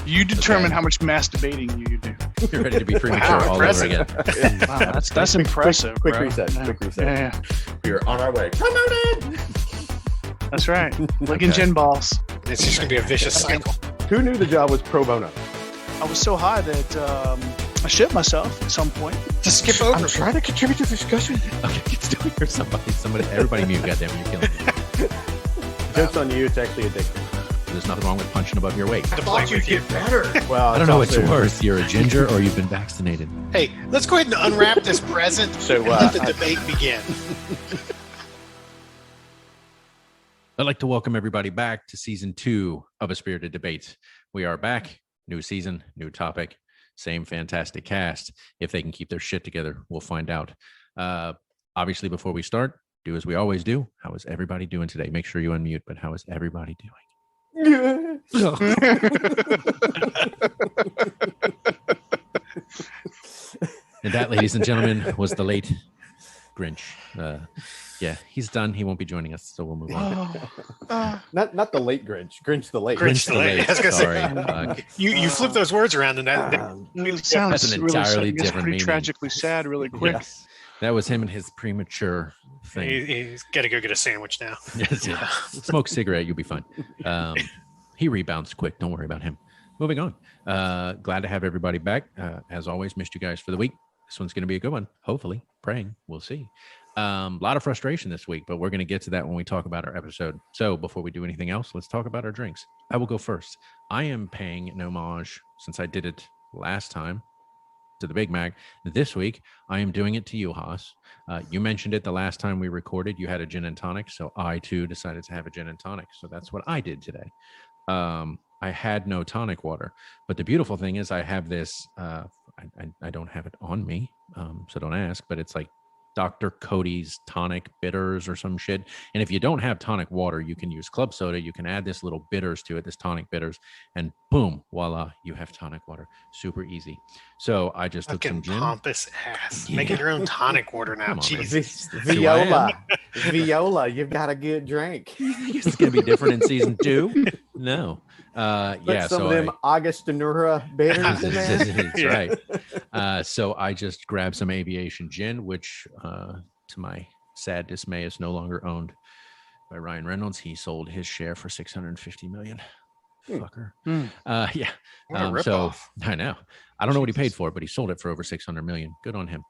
You determine how much masturbating you do. You're ready to be premature all over again. Wow, that's impressive. Quick bro. reset. Yeah. Quick reset. Yeah, We're on our way. Come on in. that's right. Licking gin balls. It's just going to be a vicious cycle. Who knew the job was pro bono? I was so high that I shit myself at some point. To skip over. I'm trying to contribute to the discussion. Okay, it's doing for somebody, everybody mute, goddamn, you're killing me. Joke's on you. It's actually addictive. There's nothing wrong with punching above your weight. To play with you. better. Well, I don't know what's worse. You're a ginger or you've been vaccinated. Hey, let's go ahead and unwrap this present So, and let the debate begin. I'd like to welcome everybody back to season 2 of A Spirited Debate. We are back. New season, new topic, same fantastic cast. If they can keep their shit together, we'll find out. Obviously, before we start, do as we always do. How is everybody doing today? Make sure you unmute, but how is everybody doing? Good. And that, ladies and gentlemen, was the late Grinch. Yeah, he's done. He won't be joining us, so we'll move on. Not the late Grinch. Grinch the late. Grinch the late. I was gonna Sorry. say, you flip those words around and that It sounds That's an really entirely sad. It gets different pretty meaning. tragically sad really quick. Yes. That was him and his premature thing. he's got to go get a sandwich now. Yes, yeah. Smoke a cigarette, you'll be fine. He rebounds quick. Don't worry about him. Moving on. Glad to have everybody back. As always, missed you guys for the week. This one's going to be a good one. Hopefully. Praying. We'll see. A lot of frustration this week, but we're going to get to that when we talk about our episode. So before we do anything else, let's talk about our drinks. I will go first. I am paying an homage, since I did it last time, to the Big Mac. This week, I am doing it to you, Haas. You mentioned it the last time we recorded. You had a gin and tonic, so I, too, decided to have a gin and tonic. So that's what I did today. I had no tonic water, but the beautiful thing is I have this, I don't have it on me, so don't ask, but it's like Dr. Cody's tonic bitters or some shit. And if you don't have tonic water, you can use club soda. You can add this little bitters to it, this tonic bitters, and boom, voila, you have tonic water. Super easy. So I just took some Fucking gin. pompous ass. Making your own tonic water now. Come on, Jesus. Viola, you've got a good drink. It's going to be different in season 2? No. Put Yeah. some So of them Augustinura bitters in there. That's right. So I just grabbed some aviation gin, which to my sad dismay is no longer owned by Ryan Reynolds. He sold his share for $650 million. Fucker. Yeah. What a So ripoff. I know. I don't know what he paid for it, but he sold it for over $600 million. Good on him.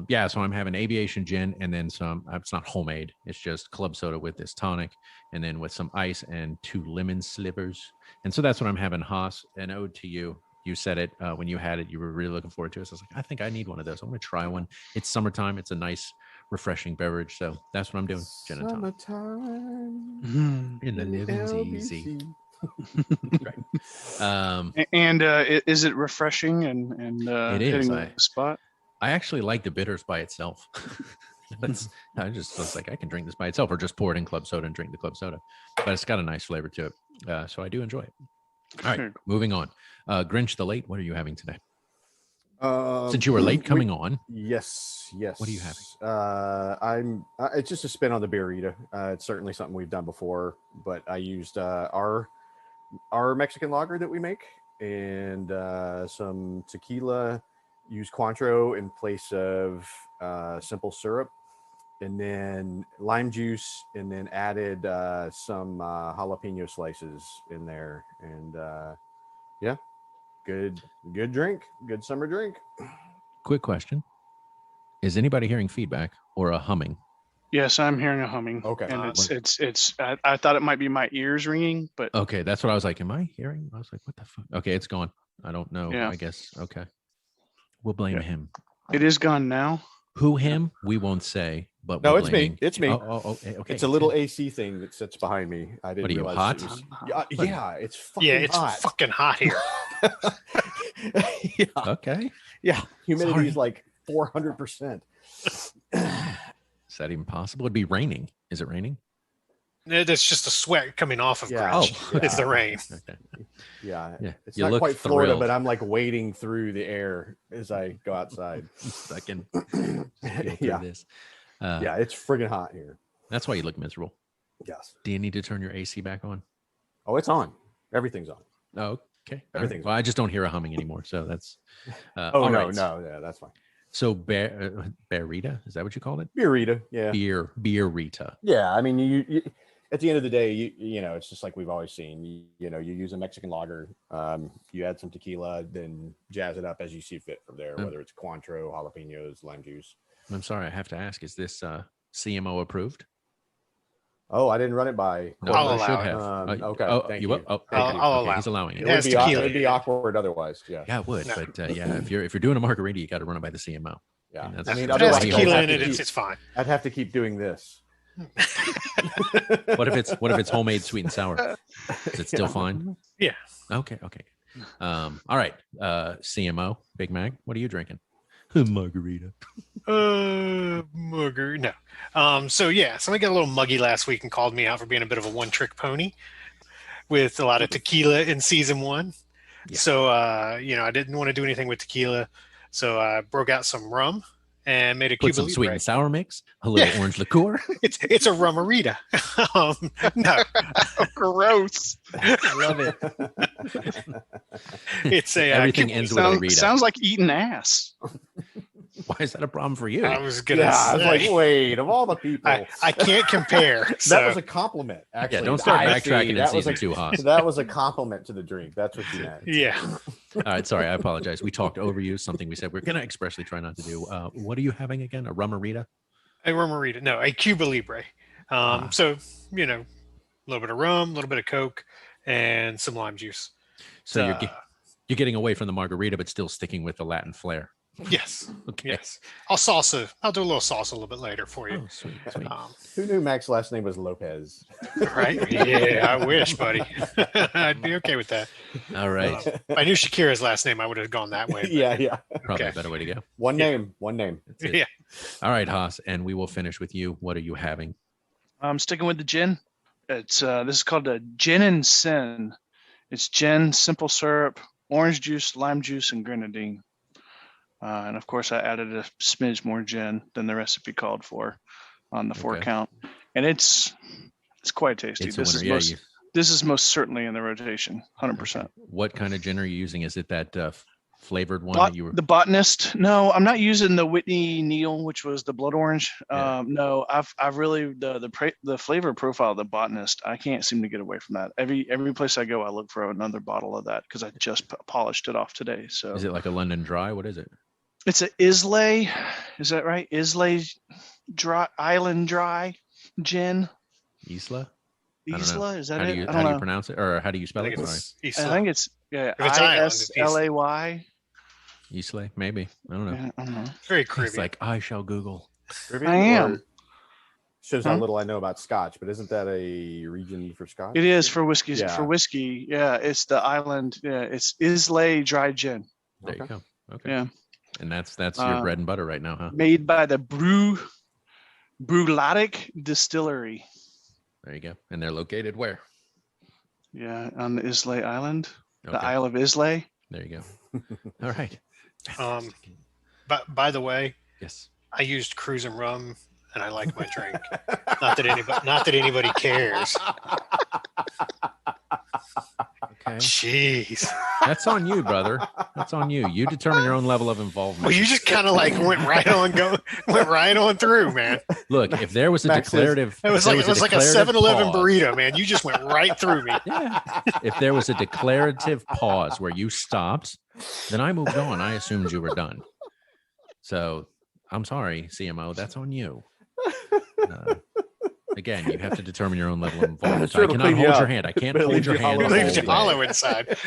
Yeah, so I'm having aviation gin and then some. It's not homemade. It's just club soda with this tonic, and then with some ice and 2 lemon slivers. And so that's what I'm having. Haas, an ode to you. You said it when you had it. You were really looking forward to it. So I was like, I think I need one of those. I'm going to try one. It's summertime. It's a nice, refreshing beverage. So that's what I'm doing. Gin and tonic. Summertime. And the living's easy. Right. And is it refreshing and It is. hitting the spot? I actually like the bitters by itself. I just was like, I can drink this by itself or just pour it in club soda and drink the club soda. But it's got a nice flavor to it. So I do enjoy it. All right, moving on. Grinch the Late, what are you having today? Since you were late coming on. Yes. What are you having? It's just a spin on the burrito. It's certainly something we've done before, but I used our Mexican lager that we make and some tequila. Use Cointreau in place of simple syrup, and then lime juice, and then added some jalapeno slices in there. And yeah, good drink, good summer drink. Quick question. Is anybody hearing feedback or a humming? Yes, I'm hearing a humming. Okay. And it's I thought it might be my ears ringing, but Okay, that's what I was like. Am I hearing? I was like, what the fuck? Okay, it's gone. I don't know. Yeah. I guess. Okay. We'll blame him. it is gone now. Who, him? We won't say, but No, we're it's blaming. me. It's me. Okay. It's a little AC thing that sits behind me. I didn't What are you, realize hot? it was- yeah, it's fucking Yeah, it's hot. fucking hot here. Yeah. Okay. Yeah, humidity Sorry. is like 400%. Is that even possible? It'd be raining. Is it raining? It's just a sweat coming off of Yeah. Grinch. Oh, It's the rain. Okay. Yeah, Yeah, it's you not look quite Florida, thrilled. but I'm like wading through the air as I go outside. I can feel through Yeah. this. Yeah, it's friggin' hot here. That's why you look miserable. Yes. Do you need to turn your AC back on? Oh, it's on. Everything's on. Oh, Okay. Everything's Well, I just don't hear a humming anymore. So that's. Oh all no, right. no, yeah, that's fine. So Bearita, is that what you called it? Beerita, yeah. Beerita. Yeah, I mean, you at the end of the day, you know, it's just like we've always seen. You know, you use a Mexican lager, you add some tequila, then jazz it up as you see fit from there. Whether it's Cointreau, jalapenos, lime juice. I'm sorry, I have to ask: is this CMO approved? Oh, I didn't run it by. No, I'll you should allow have. it. Okay, oh, thank you you. will? Oh, I'll okay, allow he's it. allowing it. It has tequila. It'd be awkward otherwise. Yeah. Yeah, it would. No. But yeah, if you're doing a margarita, you got to run it by the CMO. Yeah. And I mean, If it has otherwise, tequila in I'd it, have to it's fine. I'd have to keep doing this. What if it's homemade sweet and sour? Is it still fine? Yeah. Okay. All right. CMO, Big Mac, what are you drinking? Margarita. Mugger. No. So yeah, somebody got a little muggy last week and called me out for being a bit of a one-trick pony with a lot of tequila in season 1. Yeah. So you know, I didn't want to do anything with tequila, so I broke out some rum and made a Put Cuba some sweet Libre. and sour mix, a little orange liqueur. It's a rummarita. No, Gross. I love it. it's a Everything Cuba- ends with a Rita. Sounds like eating ass. Why is that a problem for you? I was gonna Yeah, I was say, like, wait, of all the people, I can't compare. that So was a compliment. Actually, Yeah, don't start I backtracking see. in That was season a- 2, Haas. That was a compliment to the drink. That's what you meant. yeah, All right, sorry, I apologize. We talked over you, something we said we're going to expressly try not to do. What are you having again? A rummarita? a rummarita. No, a Cuba Libre. So you know, a little bit of rum, a little bit of Coke, and some lime juice. So Uh, you're getting away from the margarita, but still sticking with the Latin flair. Yes, Okay. yes. I'll do a little salsa a little bit later for you. Oh, sweet, sweet. Who knew Mac's last name was Lopez? Right? Yeah, I wish, buddy. I'd be okay with that. All right. If I knew Shakira's last name, I would have gone that way. but- yeah. Probably okay. a better way to go. One Yeah. name. That's it. Yeah. All right, Haas, and we will finish with you. What are you having? I'm sticking with the gin. It's this is called a gin and sin. It's gin, simple syrup, orange juice, lime juice, and grenadine. And of course, I added a smidge more gin than the recipe called for on the 4 Okay. count, and it's quite tasty. It's a This is winner. Yeah, this is most certainly in the rotation, 100%. what kind of gin are you using? Is it that flavored one that you were? The botanist? No, I'm not using the Whitney Neal, which was the blood orange. Yeah. No, I've really the flavor profile of the botanist. I can't seem to get away from that. Every place I go, I look for another bottle of that because I just polished it off today. So Is it like a London Dry? What is it? it's a Islay. Is that right? Islay dry Island Dry gin. Isla? I don't know. Isla, is that How do it? you I how don't do you know. pronounce it, or how do you I spell think it? Sorry, it's I think it's If it's Island, it's ISLAY. Islay, maybe. I don't know. Yeah, I don't know. very It's Caribbean. like I shall Google. Caribbean, I am. or- Shows how Huh? little I know about Scotch, but isn't that a region for Scotch? It is for whiskey. Yeah. For whiskey, yeah, it's the island. Yeah, it's Islay Dry Gin. There you Okay. go. Okay. Yeah, And that's your bread and butter right now, huh? made by the Brulatic Distillery. There you go. And they're located where? Yeah, on the Islay Island, the Okay. Isle of Islay. There you go. All right. But by the way, Yes. I used cruising rum, and I like my drink. Not that anybody cares. Okay. Jeez. That's on you, brother. That's on you. You determine your own level of involvement. Well, you just kind of like went right on through, man. Look, if there was a Max says- declarative, It was if there like a declarative 7-Eleven pause- burrito, man. You just went right through me. Yeah. If there was a declarative pause where you stopped, then I moved on. I assumed you were done. So I'm sorry, CMO. That's on you. Again, you have to determine your own level of involvement. Sure, I it'll cannot clean you hold your up. hand. I can't It'll hold leave your you hand. hollow. the Leaves you whole hollow way. inside.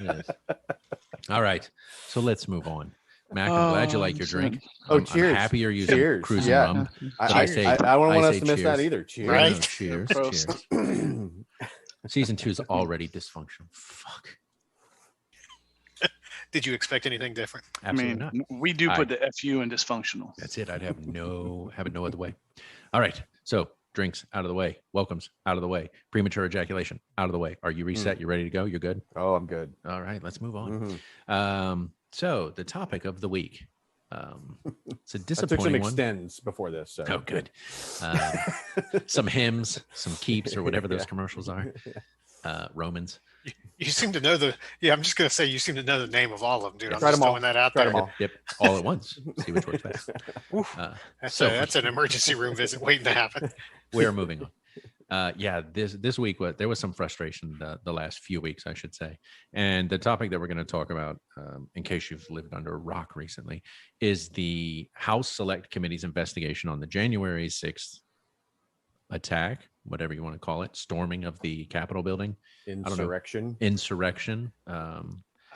Yes. All right. So let's move on. Mac, I'm glad you like your drink. Oh, I'm cheers. happy you're using Cheers. cruising Yeah. rum. I, But I, I say- I wouldn't I want us say to miss that cheers. either. Cheers. Right? No, cheers. Prost. Cheers. Season 2 is already dysfunctional. Fuck. Did you expect anything different? Absolutely I not. mean, we do put the FU in dysfunctional. That's it. I'd have it no other way. All right. So drinks out of the way. Welcomes out of the way. Premature ejaculation out of the way. Are you reset? You ready to go? You're good? Oh, I'm good. All right. Let's move on. Mhm. So the topic of the week. It's a I took some disappointing one. extends before this. So. Oh, good. Some hymns, some keeps, or whatever those Yeah. commercials are. Romans. You seem to know I'm just going to say you seem to know the name of all of them, dude. I'm Tried just them all. throwing that out Tried there. them all. Yep, all at once. See which works best. Oof. That's So an emergency room visit waiting to happen. we're moving on. This week there was some frustration the last few weeks, I should say, and the topic that we're going to talk about, in case you've lived under a rock recently, is the House Select Committee's investigation on the January 6th attack, whatever you want to call it, storming of the Capitol building. Insurrection.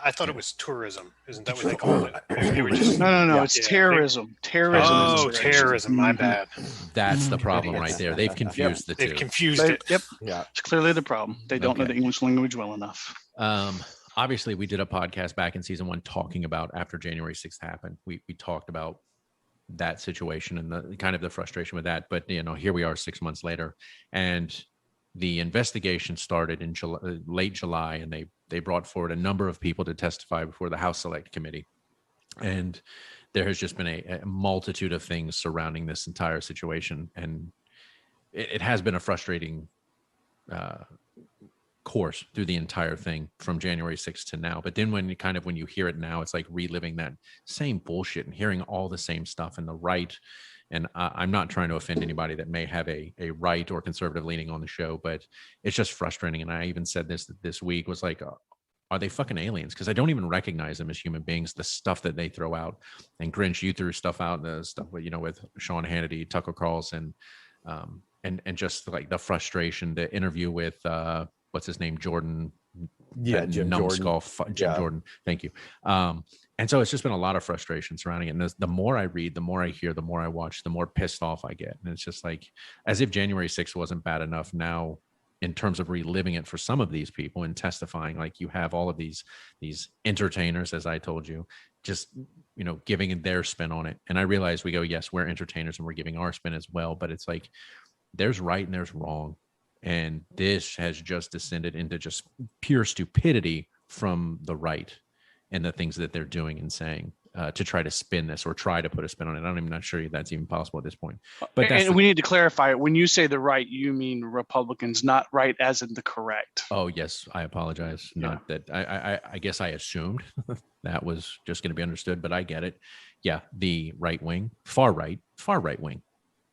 I thought it was tourism. Isn't that what they call it? They were just, No. Yeah. It's terrorism. Terrorism. oh, is insurrection. terrorism. My bad. That's the problem right there. They've confused the They've two. confused They- it. Yep. Yeah. It's clearly the problem. They don't know Okay. the English language well enough. Obviously, we did a podcast back in season 1 talking about after January 6th happened. We talked about that situation and the kind of the frustration with that. But here we are 6 months later, and the investigation started in late July, and they brought forward a number of people to testify before the House Select Committee. And there has just been a multitude of things surrounding this entire situation, and it has been a frustrating course through the entire thing from January 6th to now. But then when you hear it now, it's like reliving that same bullshit and hearing all the same stuff and the right. And I'm not trying to offend anybody that may have a right or conservative leaning on the show, but it's just frustrating. And I even said this week was like, are they fucking aliens? Because I don't even recognize them as human beings. The stuff that they throw out, and Grinch, you threw stuff out, the stuff with Sean Hannity, Tucker Carlson, and just like the frustration, the interview with what's his name, Jordan, Jim Jordan. Jim Jordan. Thank you. And so it's just been a lot of frustration surrounding it. And the more I read, the more I hear, the more I watch, the more pissed off I get. And it's just like, as if January 6th wasn't bad enough, now in terms of reliving it for some of these people and testifying, like you have all of these entertainers, as I told you, just, giving their spin on it. And I realize we go, yes, we're entertainers and we're giving our spin as well. But it's like, there's right and there's wrong. And this has just descended into just pure stupidity from the right and the things that they're doing and saying to try to spin this or try to put a spin on it. I'm not sure that's even possible at this point. But we need to clarify, when you say the right, you mean Republicans, not right as in the correct. Oh, yes. I apologize. Yeah. Not that I guess I assumed that was just going to be understood, but I get it. Yeah. The right wing, far right wing.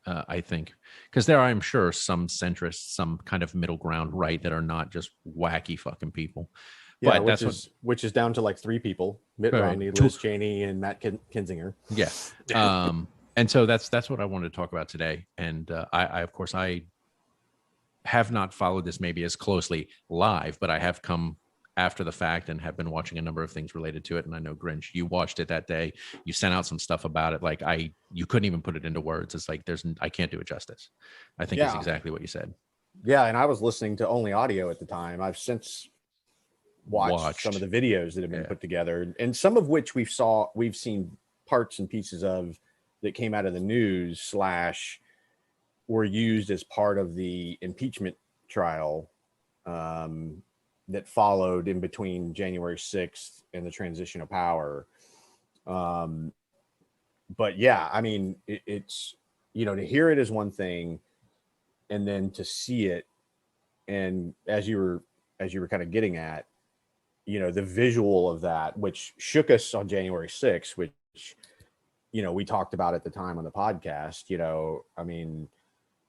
I think, because there are, I'm sure, some centrists, some kind of middle ground right that are not just wacky fucking people. Yeah, But which is down to like 3 people: Mitt Right. Romney, Liz Cheney, and Matt Kinzinger. Yeah. And so that's what I wanted to talk about today. And I of course I have not followed this maybe as closely live, but I have come after the fact and have been watching a number of things related to it. And I know, Grinch, you watched it that day. You sent out some stuff about it. Like you couldn't even put it into words. It's like I can't do it justice. I think it's exactly what you said. Yeah, and I was listening to only audio at the time. I've since watched some of the videos that have been put together, and some of which we've seen parts and pieces of that came out of the news / were used as part of the impeachment trial that followed in between January 6th and the transition of power. But yeah, I mean, it's, to hear it is one thing, and then to see it, and as you were kind of getting at, the visual of that, which shook us on January 6th, which, we talked about at the time on the podcast, I mean,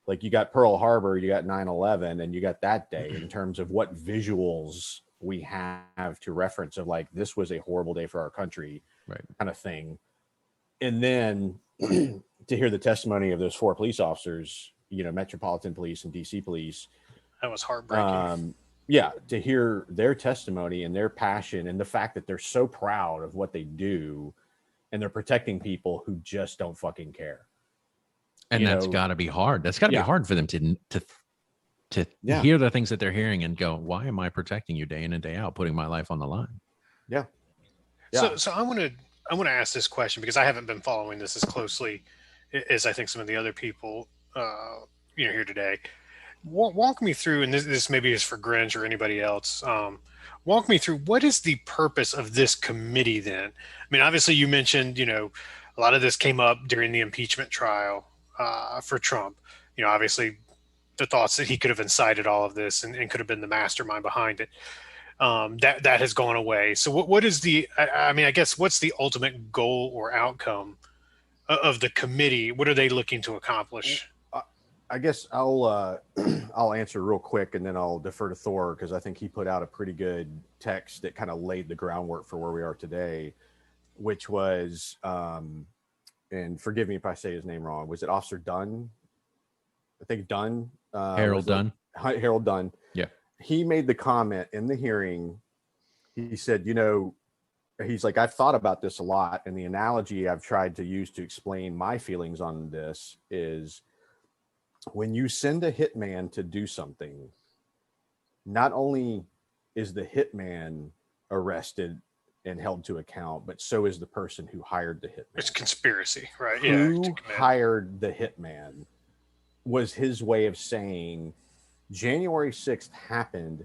like you got Pearl Harbor, you got 9/11, and you got that day in terms of what visuals we have to reference of like, this was a horrible day for our country, right, kind of thing. And then to hear the testimony of those 4 police officers, Metropolitan Police and DC Police. That was heartbreaking. Yeah, to hear their testimony and their passion and the fact that they're so proud of what they do, and they're protecting people who just don't fucking care. And that's got to be hard. That's got to be hard for them to hear the things that they're hearing and go, why am I protecting you day in and day out, putting my life on the line? Yeah. So I want to ask this question, because I haven't been following this as closely as I think some of the other people here today. Walk me through, and this maybe is for Grinch or anybody else. Walk me through, what is the purpose of this committee then? I mean, obviously you mentioned, a lot of this came up during the impeachment trial for Trump. Obviously the thoughts that he could have incited all of this and could have been the mastermind behind it. That has gone away. So what is the? I mean, I guess what's the ultimate goal or outcome of the committee? What are they looking to accomplish? I guess I'll I'll answer real quick, and then I'll defer to Thor because I think he put out a pretty good text that kind of laid the groundwork for where we are today, which was, and forgive me if I say his name wrong. Was it Officer Dunn? I think Dunn. Harold Dunn. Harold Dunn. Yeah. He made the comment in the hearing. He said, he's like, I've thought about this a lot, and the analogy I've tried to use to explain my feelings on this is, when you send a hitman to do something, not only is the hitman arrested and held to account, but so is the person who hired the hitman. It's conspiracy, right? Who hired the hitman was his way of saying January 6th happened,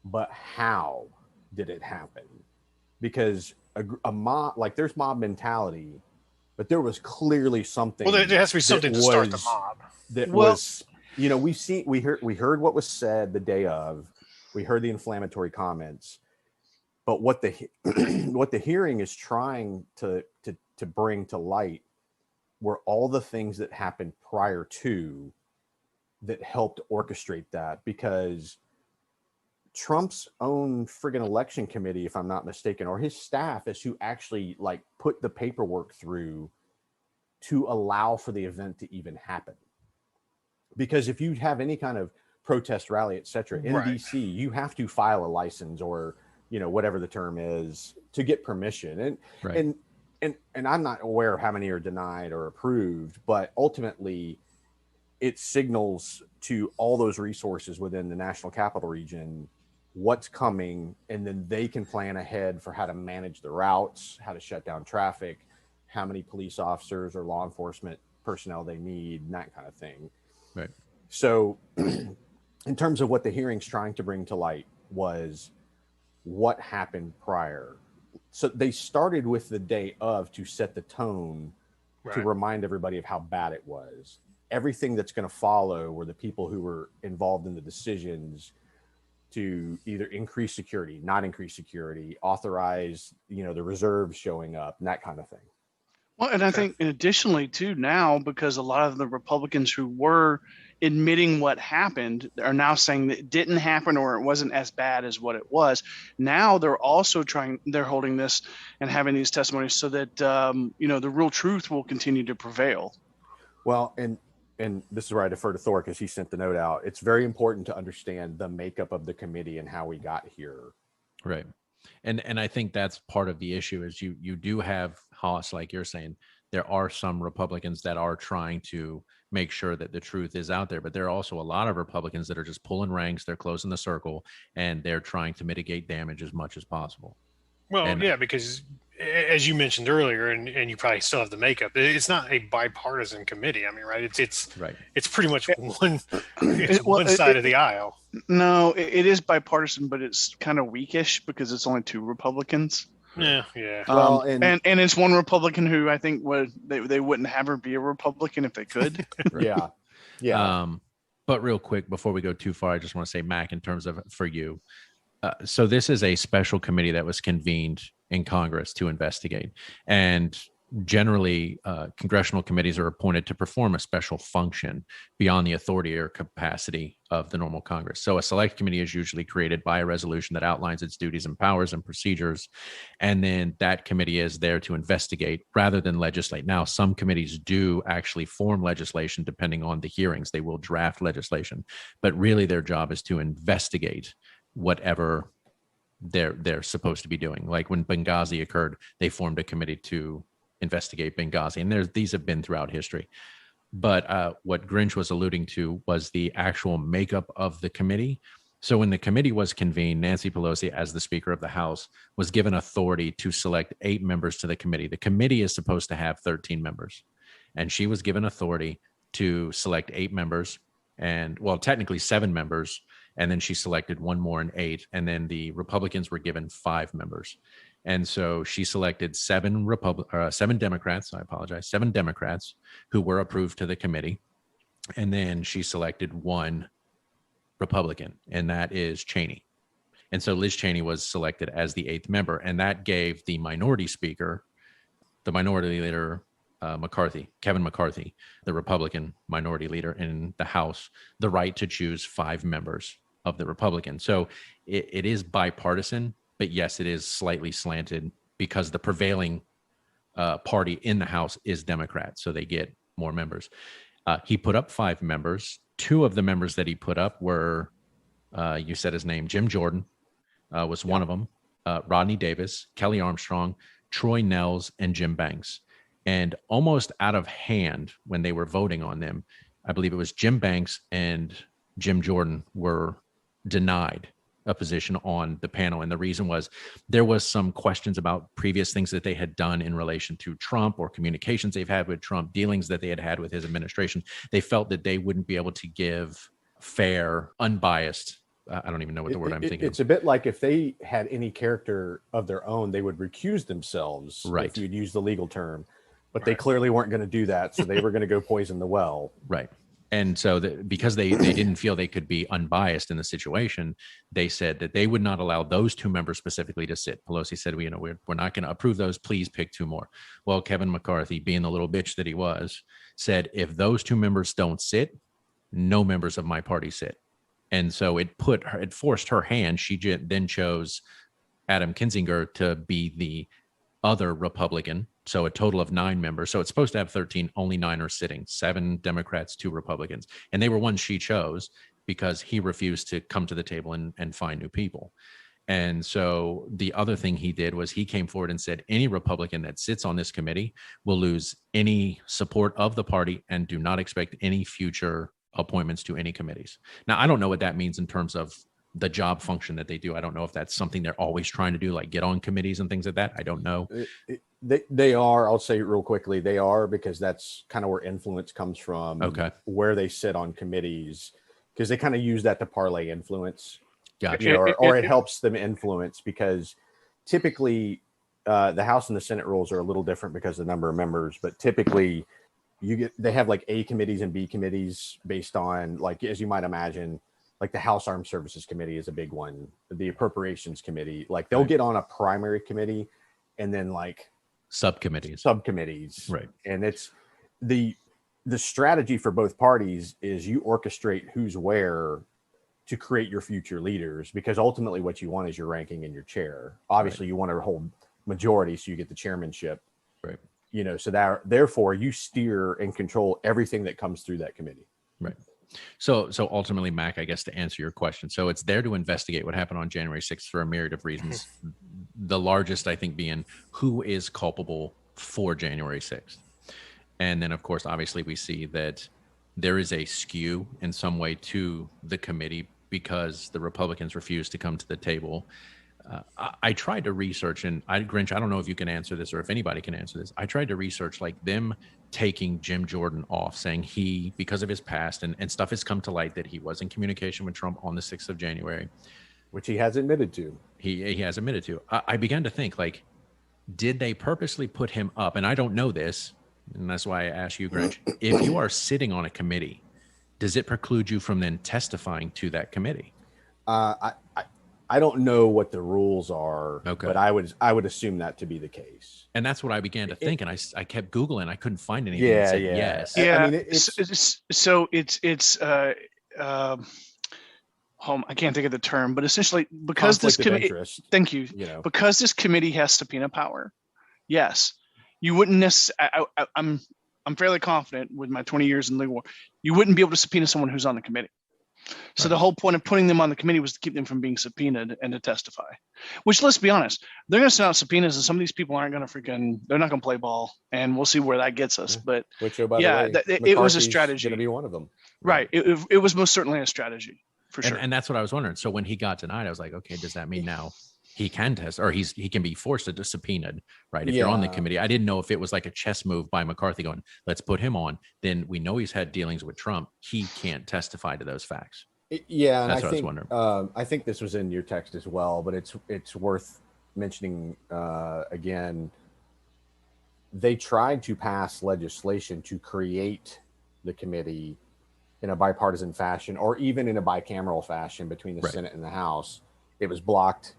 but how did it happen? Because a mob, like, there's mob mentality, but there was clearly something. Well, there has to be something to start the mob. We heard what was said the day of. We heard the inflammatory comments, but what the hearing is trying to bring to light were all the things that happened prior to that helped orchestrate that, because Trump's own friggin' election committee, if I'm not mistaken, or his staff, is who actually like put the paperwork through to allow for the event to even happen. Because if you have any kind of protest rally, etc., in DC, you have to file a license or, whatever the term is, to get permission. And I'm not aware of how many are denied or approved, but ultimately it signals to all those resources within the National Capital Region what's coming, and then they can plan ahead for how to manage the routes, how to shut down traffic, how many police officers or law enforcement personnel they need, and that kind of thing. Right. So in terms of what the hearing's trying to bring to light was what happened prior. So they started with the day of to set the tone, to remind everybody of how bad it was. Everything that's going to follow were the people who were involved in the decisions to either increase security, not increase security, authorize, the reserves showing up, and that kind of thing. Well, and I think additionally too, now, because a lot of the Republicans who were admitting what happened are now saying that it didn't happen or it wasn't as bad as what it was. Now they're also they're holding this and having these testimonies so that, the real truth will continue to prevail. Well, and this is where I defer to Thor because he sent the note out. It's very important to understand the makeup of the committee and how we got here. Right. And I think that's part of the issue is you do have Haas, like you're saying, there are some Republicans that are trying to make sure that the truth is out there, but there are also a lot of Republicans that are just pulling ranks, they're closing the circle, and they're trying to mitigate damage as much as possible. Well, because as you mentioned earlier, and you probably still have the makeup, it's not a bipartisan committee. I mean, right? It's right. It's pretty much one side of the aisle. No, it is bipartisan, but it's kind of weakish because it's only 2 Republicans. Yeah. Well, and it's one Republican who I think they wouldn't have her be a Republican if they could. Yeah. But real quick, before we go too far, I just want to say, Mac, in terms of for you, so this is a special committee that was convened in Congress to investigate, and generally congressional committees are appointed to perform a special function beyond the authority or capacity of the normal Congress. So a select committee is usually created by a resolution that outlines its duties and powers and procedures, and then that committee is there to investigate rather than legislate. Now, some committees do actually form legislation depending on the hearings. They will draft legislation, but really their job is to investigate whatever they're supposed to be doing. Like when Benghazi occurred, they formed a committee to investigate Benghazi, and these have been throughout history. But what Grinch was alluding to was the actual makeup of the committee. So when the committee was convened, Nancy Pelosi, as the Speaker of the House, was given authority to select 8 members to the committee. The committee is supposed to have 13 members, and she was given authority to select 8 members, and well, technically 7 members, and then she selected 1 more and 8, and then the Republicans were given 5 members. And so she selected 7 Democrats, 7 Democrats who were approved to the committee. And then she selected one Republican, and that is Cheney. And so Liz Cheney was selected as the 8th member, and that gave the minority speaker, the minority leader, Kevin McCarthy, the Republican minority leader in the House, the right to choose 5 members of the Republican. So it is bipartisan, but yes, it is slightly slanted because the prevailing party in the House is Democrat, so they get more members. He put up 5 members. 2 of the members that he put up were, you said his name, Jim Jordan was one of them, Rodney Davis, Kelly Armstrong, Troy Nels, and Jim Banks. And almost out of hand when they were voting on them, I believe it was Jim Banks and Jim Jordan were denied a position on the panel. And the reason was there was some questions about previous things that they had done in relation to Trump or communications they've had with Trump, dealings that they had with his administration. They felt that they wouldn't be able to give fair, unbiased, I don't even know what the word I'm thinking. It's a bit like if they had any character of their own, they would recuse themselves, right, if you'd use the legal term. But they clearly weren't going to do that, so they were going to go poison the well. Right. And so because they didn't feel they could be unbiased in the situation, they said that they would not allow those 2 members specifically to sit. Pelosi said, we're not going to approve those. Please pick 2 more. Well, Kevin McCarthy, being the little bitch that he was, said, if those 2 members don't sit, no members of my party sit. And so it forced her hand. She then chose Adam Kinzinger to be the other Republican. So a total of 9 members. So it's supposed to have 13, only 9 are sitting, 7 Democrats, 2 Republicans. And they were ones she chose because he refused to come to the table and find new people. And so the other thing he did was he came forward and said, any Republican that sits on this committee will lose any support of the party and do not expect any future appointments to any committees. Now, I don't know what that means in terms of the job function that they do. I don't know if that's something they're always trying to do, like get on committees and things like that. I don't know. They are, I'll say real quickly, they are, because that's kind of where influence comes from. Okay. Where they sit on committees, because they kind of use that to parlay influence. Gotcha. Or it helps them influence, because typically the House and the Senate rules are a little different because of the number of members, but typically they have like A committees and B committees based on, like, as you might imagine, like the House Armed Services Committee is a big one. The Appropriations Committee, like they'll get on a primary committee and then like subcommittees. Right. And it's the strategy for both parties is you orchestrate who's where to create your future leaders, because ultimately what you want is your ranking and your chair. Obviously you want to hold majority so you get the chairmanship. Right. So therefore you steer and control everything that comes through that committee. Right. So ultimately, Mac, I guess to answer your question, so it's there to investigate what happened on January 6th for a myriad of reasons. The largest, I think, being who is culpable for January 6th. And then, of course, obviously, we see that there is a skew in some way to the committee because the Republicans refused to come to the table. I tried to research, and Grinch, I don't know if you can answer this or if anybody can answer this. I tried to research like them taking Jim Jordan off, saying because of his past and stuff has come to light that he was in communication with Trump on the 6th of January. Which he has admitted to. He has admitted to. I began to think, like, did they purposely put him up? And I don't know this, and that's why I asked you, Grinch. If you are sitting on a committee, does it preclude you from then testifying to that committee? I don't know what the rules are, okay, but I would assume that to be the case. And that's what I began to think, and I kept Googling. I couldn't find anything that said yes. Yeah. I mean, I can't think of the term, but essentially because this committee, thank you, because this committee has subpoena power. Yes, you wouldn't necessarily. I'm fairly confident with my 20 years in legal work, you wouldn't be able to subpoena someone who's on the committee. So the whole point of putting them on the committee was to keep them from being subpoenaed and to testify, which, let's be honest, they're going to send out subpoenas and some of these people aren't going to they're not going to play ball, and we'll see where that gets us. But which, by the way, it was a strategy. Going to be one of them. Right. It was most certainly a strategy for sure. And that's what I was wondering. So when he got denied, I was like, okay, does that mean now he can test, or he can be forced to subpoenaed, right? If you're on the committee. I didn't know if it was like a chess move by McCarthy going, let's put him on. Then we know he's had dealings with Trump. He can't testify to those facts. Yeah, and that's what I was wondering. I think this was in your text as well, but it's worth mentioning again. They tried to pass legislation to create the committee in a bipartisan fashion, or even in a bicameral fashion between the Right. Senate and the House. It was blocked.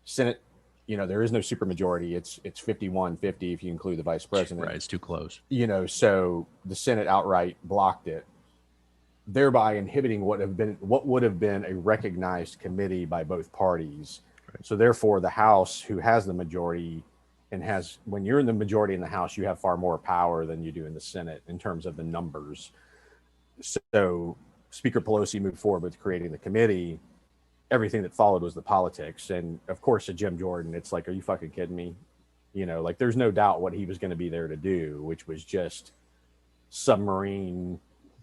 Senate, there is no supermajority. It's 51-50 if you include the vice president. Right. It's too close. So the Senate outright blocked it, thereby inhibiting what would have been a recognized committee by both parties. Right. So therefore, the House, who has the majority, when you're in the majority in the House, you have far more power than you do in the Senate in terms of the numbers. So Speaker Pelosi moved forward with creating the committee. Everything that followed was the politics. And of course, to Jim Jordan, it's like, are you fucking kidding me? There's no doubt what he was going to be there to do, which was just submarine,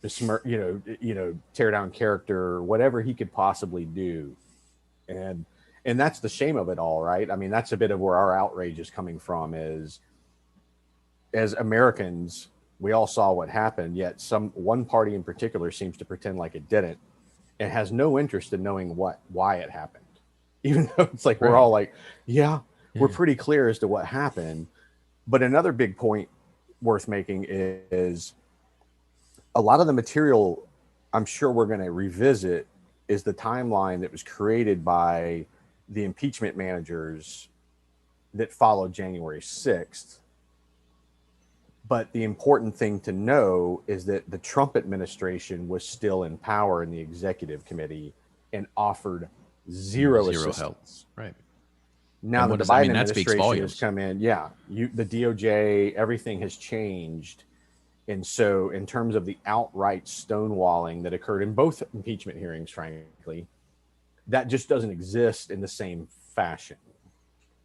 tear down character, whatever he could possibly do. And that's the shame of it all, right? I mean, that's a bit of where our outrage is coming from, is as Americans, we all saw what happened, yet one party in particular seems to pretend like it didn't and has no interest in knowing why it happened. Even though it's like, we're all like, we're pretty clear as to what happened. But another big point worth making is a lot of the material I'm sure we're going to revisit is the timeline that was created by the impeachment managers that followed January 6th. But the important thing to know is that the Trump administration was still in power in the executive committee and offered zero assistance. Help. Right. Now that the Biden administration has come in, the DOJ, everything has changed. And so in terms of the outright stonewalling that occurred in both impeachment hearings, frankly, that just doesn't exist in the same fashion.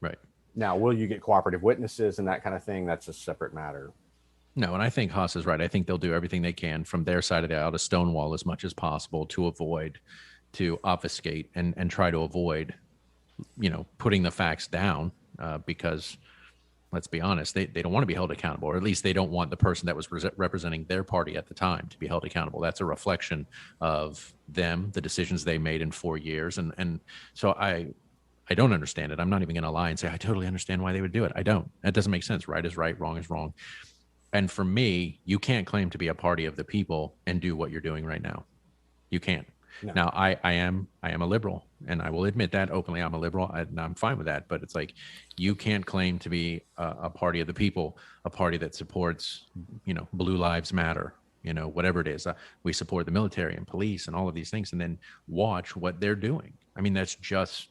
Right. Now, will you get cooperative witnesses and that kind of thing? That's a separate matter. No, and I think Haas is right. I think they'll do everything they can from their side of the aisle to stonewall as much as possible to obfuscate and try to avoid, putting the facts down because let's be honest, they don't want to be held accountable, or at least they don't want the person that was representing their party at the time to be held accountable. That's a reflection of them, the decisions they made in 4 years. And so I don't understand it. I'm not even going to lie and say I totally understand why they would do it. I don't. That doesn't make sense. Right is right, wrong is wrong. And for me, you can't claim to be a party of the people and do what you're doing right now. You can't. No. Now, I am a liberal, and I will admit that openly. I'm a liberal, and I'm fine with that. But it's like, you can't claim to be a party of the people, a party that supports, Blue Lives Matter, whatever it is. We support the military and police and all of these things, and then watch what they're doing. I mean, that's just,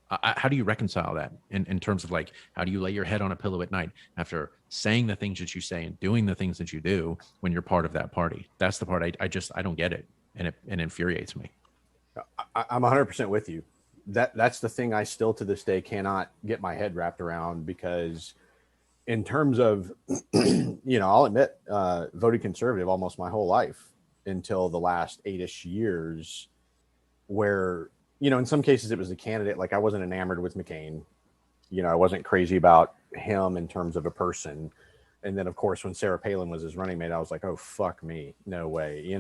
how do you reconcile that in terms of like, how do you lay your head on a pillow at night after saying the things that you say and doing the things that you do when you're part of that party? That's the part I don't get it. And it infuriates me. I'm 100% with you. That's the thing I still to this day cannot get my head wrapped around, because in terms of, I'll admit, voted conservative almost my whole life until the last 8-ish years, where, in some cases it was the candidate. Like, I wasn't enamored with McCain. I wasn't crazy about him in terms of a person. And then, of course, when Sarah Palin was his running mate, I was like, oh, fuck me. No way,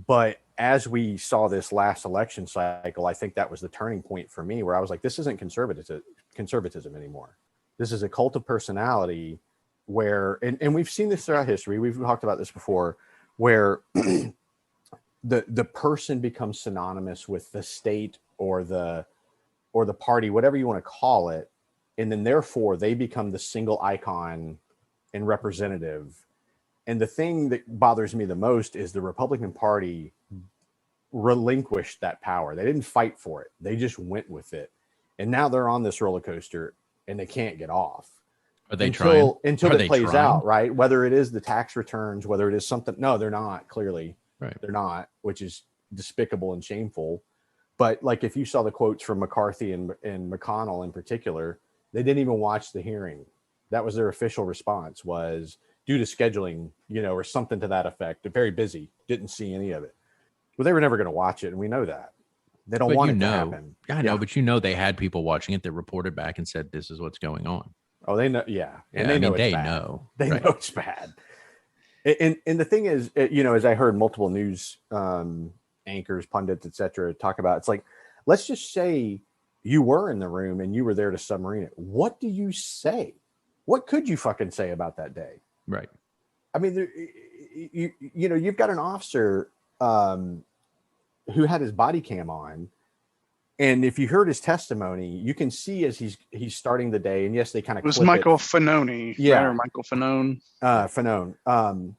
But as we saw this last election cycle, I think that was the turning point for me, where I was like, this isn't conservatism anymore. This is a cult of personality where, and we've seen this throughout history. We've talked about this before, where the person becomes synonymous with the state or the party, whatever you want to call it. And then therefore they become the single icon and representative. And the thing that bothers me the most is the Republican Party relinquished that power. They didn't fight for it. They just went with it. And now they're on this roller coaster and they can't get off. Are they trying? Until it plays out, right? Whether it is the tax returns, whether it is something. No, they're not, clearly. Right. They're not, which is despicable and shameful. But like, if you saw the quotes from McCarthy and McConnell in particular, they didn't even watch the hearing. That was their official response, was due to scheduling, or something to that effect. They're very busy. Didn't see any of it. Well, they were never going to watch it, and we know that. They don't want it to happen. I know, but they had people watching it that reported back and said, this is what's going on. Oh, they know. Yeah. And they know it's bad. They know it's bad. And the thing is, as I heard multiple news anchors, pundits, etc., talk about, it's like, let's just say you were in the room and you were there to submarine it. What do you say? What could you fucking say about that day? Right. I mean, you know, you've got an officer who had his body cam on, and if you heard his testimony, you can see as he's starting the day, and yes, they kind of It was Michael Fanoni, Yeah. right? Or Michael Fanone. Fanone.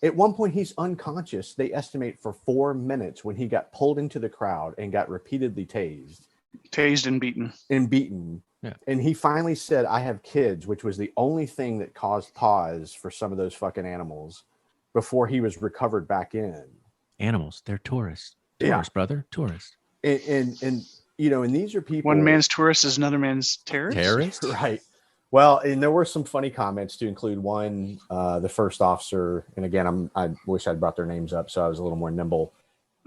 At one point, he's unconscious. They estimate for 4 minutes when he got pulled into the crowd and got repeatedly Tased and beaten. Yeah. And he finally said, "I have kids," which was the only thing that caused pause for some of those fucking animals before he was recovered back in. Animals, they're tourists. Yeah. Tourists, brother, tourists. And you know, and these are people. One man's tourist is another man's terrorist. Terrorist, right? Well, and there were some funny comments to include one, the first officer, and again, I wish I'd brought their names up so I was a little more nimble.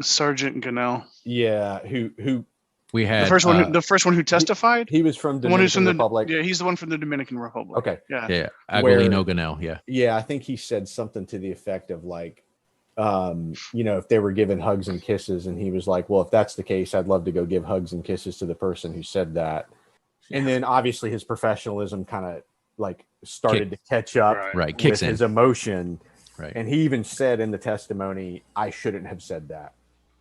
Sergeant Gunnell. Yeah, who we had the first one who testified. He was from the one who's from the Republic. Yeah, he's the one from the Dominican Republic. Okay. Yeah. Agolino Gunnell. Yeah. Yeah, I think he said something to the effect of like, you know, if they were given hugs and kisses, and he was like, well, if that's the case, I'd love to go give hugs and kisses to the person who said that. And then obviously his professionalism kind of like started to catch up kicks with in. his emotion. Right. And he even said in the testimony, I shouldn't have said that.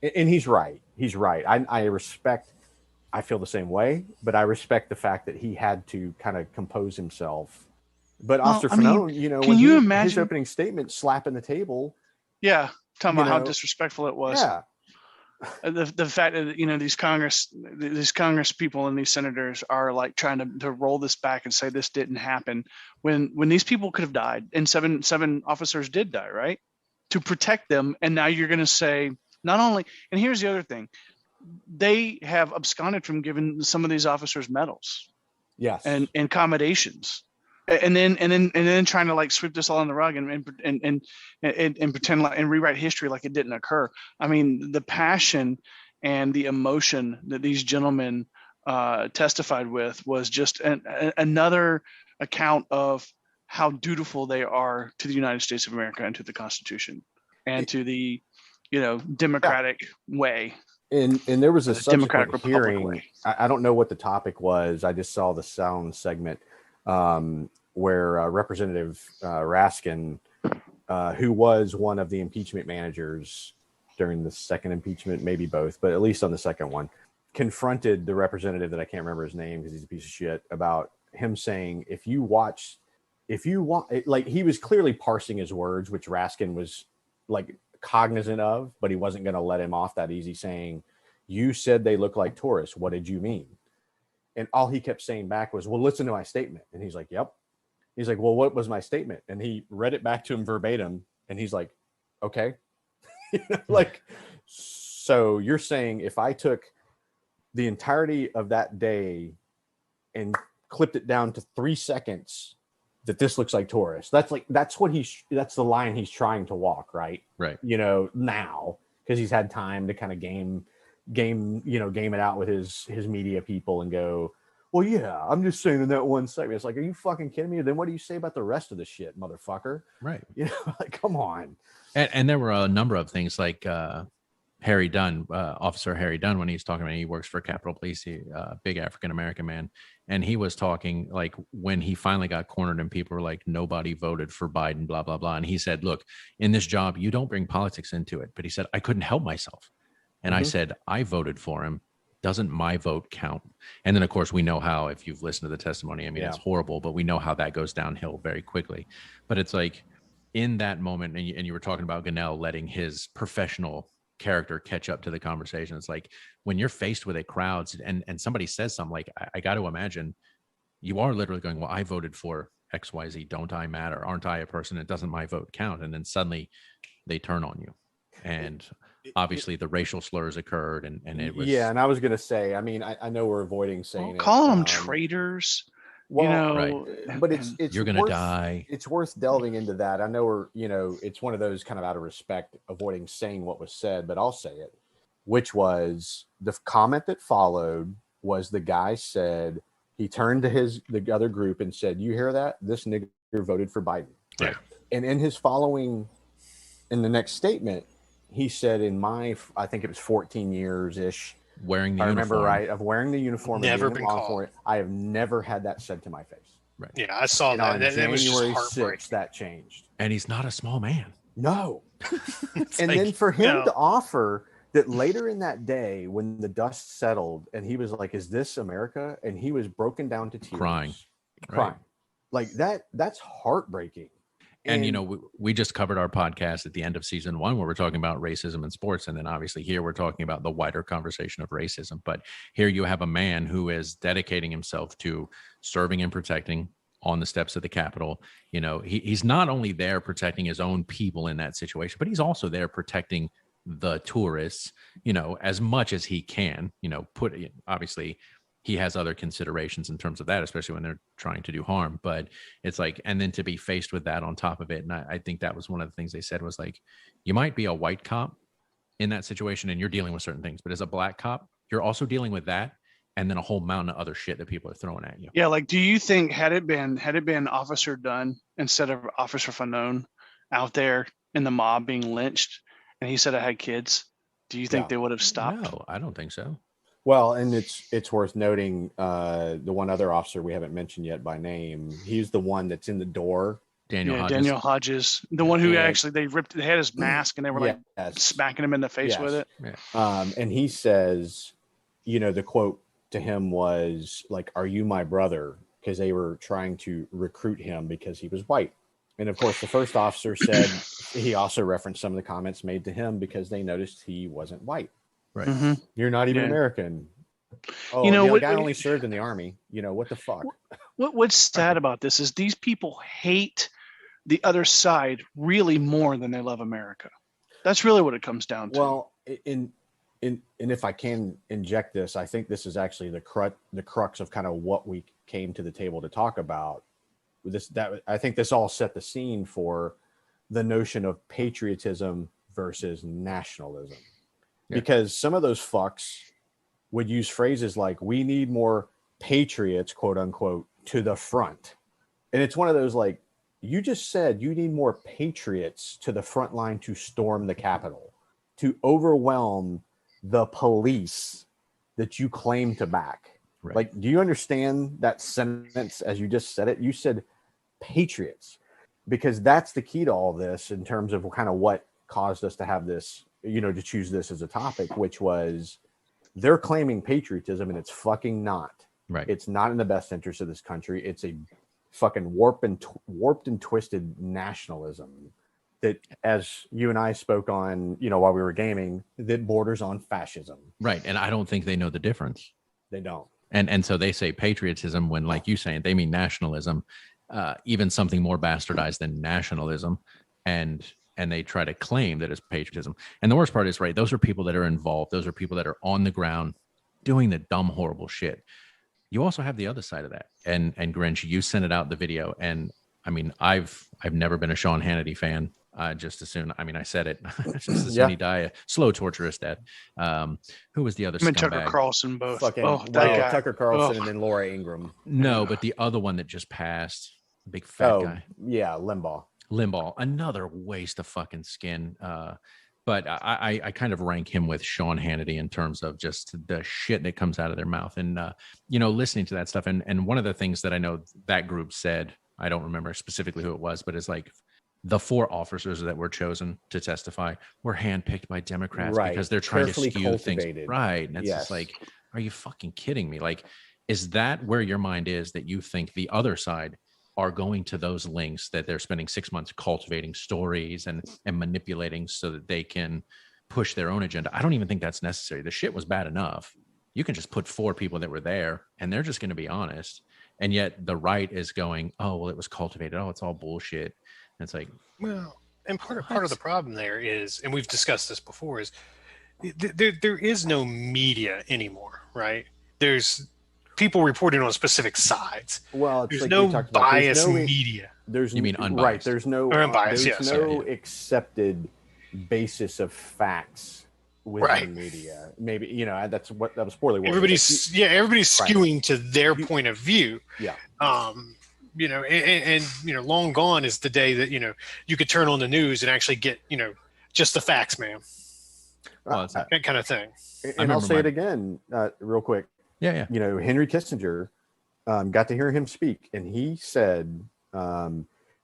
And he's right. He's right. I feel the same way, but I respect the fact that he had to kind of compose himself. But Officer Fanone, you know, can you imagine his opening statement slapping the table? Yeah. Talking about how disrespectful it was. Yeah. The fact that, you know, these Congress people and these senators are like trying to roll this back and say this didn't happen when these people could have died, and seven officers did die, right? To protect them. And now you're going to say not only, and here's the other thing, they have absconded from giving some of these officers medals. Yes. And accommodations. And then trying to like sweep this all on the rug and pretend like and rewrite history like it didn't occur. I mean, the passion and the emotion that these gentlemen testified with was just another account of how dutiful they are to the United States of America and to the Constitution and to the, you know, democratic way. And there was a Democratic subsequent Republic hearing. way. I don't know what the topic was. I just saw the sound segment where Representative Raskin, who was one of the impeachment managers during the second impeachment, maybe both, but at least on the second one, confronted the representative that I can't remember his name because he's a piece of shit, about him saying, if you want, like, he was clearly parsing his words, which Raskin was like cognizant of, but he wasn't going to let him off that easy, saying, you said they look like tourists. What did you mean? And all he kept saying back was, well, listen to my statement. And he's like, yep. He's like, well, what was my statement? And he read it back to him verbatim. And he's like, okay. Like, so you're saying if I took the entirety of that day and clipped it down to 3 seconds, that this looks like tourists. That's the line he's trying to walk. Right. You know, now, because he's had time to kind of game it out with his media people and go, well, yeah, I'm just saying in that one segment. It's like, are you fucking kidding me? Then what do you say about the rest of the shit, motherfucker? Right. You know, like, come on. And there were a number of things like Harry Dunn, Officer Harry Dunn, when he's talking about, he works for Capitol Police, big African-American man. And he was talking like when he finally got cornered and people were like, nobody voted for Biden, blah, blah, blah. And he said, look, in this job, you don't bring politics into it. But he said, I couldn't help myself. And I said, I voted for him. Doesn't my vote count? And then, of course, we know how, if you've listened to the testimony, I mean, it's horrible, but we know how that goes downhill very quickly. But it's like in that moment, and you were talking about Gunnell letting his professional character catch up to the conversation. It's like when you're faced with a crowd and somebody says something like, I got to imagine you are literally going, well, I voted for XYZ. Don't I matter? Aren't I a person? It doesn't my vote count? And then suddenly they turn on you. And obviously the racial slurs occurred and it was. Yeah. And I was going to say, I mean, I know we're avoiding saying calling them traitors. Well, you know, right. But it's you're going to die. It's worth delving into that. I know it's one of those kind of out of respect, avoiding saying what was said, but I'll say it, which was the comment that followed was the guy said, he turned to the other group and said, you hear that? This nigger voted for Biden. Right. And in the next statement, he said, I think it was 14 years ish. Wearing the uniform. I remember right, of wearing the uniform. Never been called. I have never had that said to my face. Right. Yeah, I saw that. On That was just January heartbreaking. 6th, that changed. And he's not a small man. No. And like, then for him no. to offer that later in that day, when the dust settled, and he was like, "Is this America?" and he was broken down to tears, Crying. crying, Right. like that's heartbreaking. And you know, we just covered our podcast at the end of season 1 where we're talking about racism in sports, and then obviously here we're talking about the wider conversation of racism. But here you have a man who is dedicating himself to serving and protecting on the steps of the Capitol. You know, he's not only there protecting his own people in that situation, but he's also there protecting the tourists, you know, as much as he can. You know, obviously he has other considerations in terms of that, especially when they're trying to do harm. But it's like, and then to be faced with that on top of it. And I think that was one of the things they said was like, you might be a white cop in that situation and you're dealing with certain things, but as a black cop, you're also dealing with that. And then a whole mountain of other shit that people are throwing at you. Yeah, like, do you think had it been Officer Dunn instead of Officer Fanone out there in the mob being lynched, and he said I had kids, do you think they would have stopped? No, I don't think so. Well, and it's worth noting the one other officer we haven't mentioned yet by name. He's the one that's in the door. Daniel Hodges, the one who actually they had his mask and they were like smacking him in the face with it. Yeah. And he says, you know, the quote to him was like, "Are you my brother?" Because they were trying to recruit him because he was white. And of course, the first officer said he also referenced some of the comments made to him because they noticed he wasn't white. Right. Mm-hmm. You're not even American. Oh, you know, the guy only served in the army. You know, what the fuck? What's sad about this is these people hate the other side really more than they love America. That's really what it comes down to. Well, and if I can inject this, I think this is actually the crux of kind of what we came to the table to talk about. I think this all set the scene for the notion of patriotism versus nationalism. Yeah. Because some of those fucks would use phrases like, "We need more patriots," quote unquote, "to the front." And it's one of those like, you just said you need more patriots to the front line to storm the Capitol, to overwhelm the police that you claim to back. Right. Like, do you understand that sentence as you just said it? You said patriots, because that's the key to all this in terms of kind of what caused us to have this, you know, to choose this as a topic, which was they're claiming patriotism and it's fucking not. Right. It's not in the best interest of this country. It's a fucking warped and twisted nationalism that, as you and I spoke on, you know, while we were gaming, that borders on fascism. Right. And I don't think they know the difference. They don't. And so they say patriotism when, like you saying, they mean nationalism, even something more bastardized than nationalism. And they try to claim that it's patriotism. And the worst part is, right, those are people that are involved. Those are people that are on the ground doing the dumb, horrible shit. You also have the other side of that. And Grinch, you sent it out, the video. And I mean, I've never been a Sean Hannity fan. Just as soon, I mean, I said it, just as soon he die a slow, torturous death. Who was the other scumbag? Tucker Carlson, both. Fucking, that guy. Tucker Carlson and then Laura Ingraham. No, but the other one that just passed, big fat guy. Yeah, Limbaugh. Another waste of fucking skin. But I kind of rank him with Sean Hannity in terms of just the shit that comes out of their mouth. And, you know, listening to that stuff. And one of the things that I know that group said, I don't remember specifically who it was, but it's like the 4 officers that were chosen to testify were handpicked by Democrats because they're trying to skew things. Right. And it's just like, are you fucking kidding me? Like, is that where your mind is, that you think the other side are going to those links, that they're spending 6 months cultivating stories and manipulating so that they can push their own agenda? I don't even think that's necessary. The shit was bad enough. You can just put 4 people that were there and they're just going to be honest. And yet the right is going, oh, well, it was cultivated. Oh, it's all bullshit. And it's like, well, and part of the problem there is, and we've discussed this before, is there is no media anymore, right? There's people reporting on specific sides. Well, it's there's like no bias media. You mean unbiased? Right. There's no unbiased. There's no accepted basis of facts within media. Maybe, you know, that was poorly worded. Everybody's skewing to their point of view. Yeah. You know, and you know, long gone is the day that, you know, you could turn on the news and actually get, you know, just the facts, man. That kind of thing. And I'll say it again, real quick. Yeah. You know, Henry Kissinger, got to hear him speak, and he said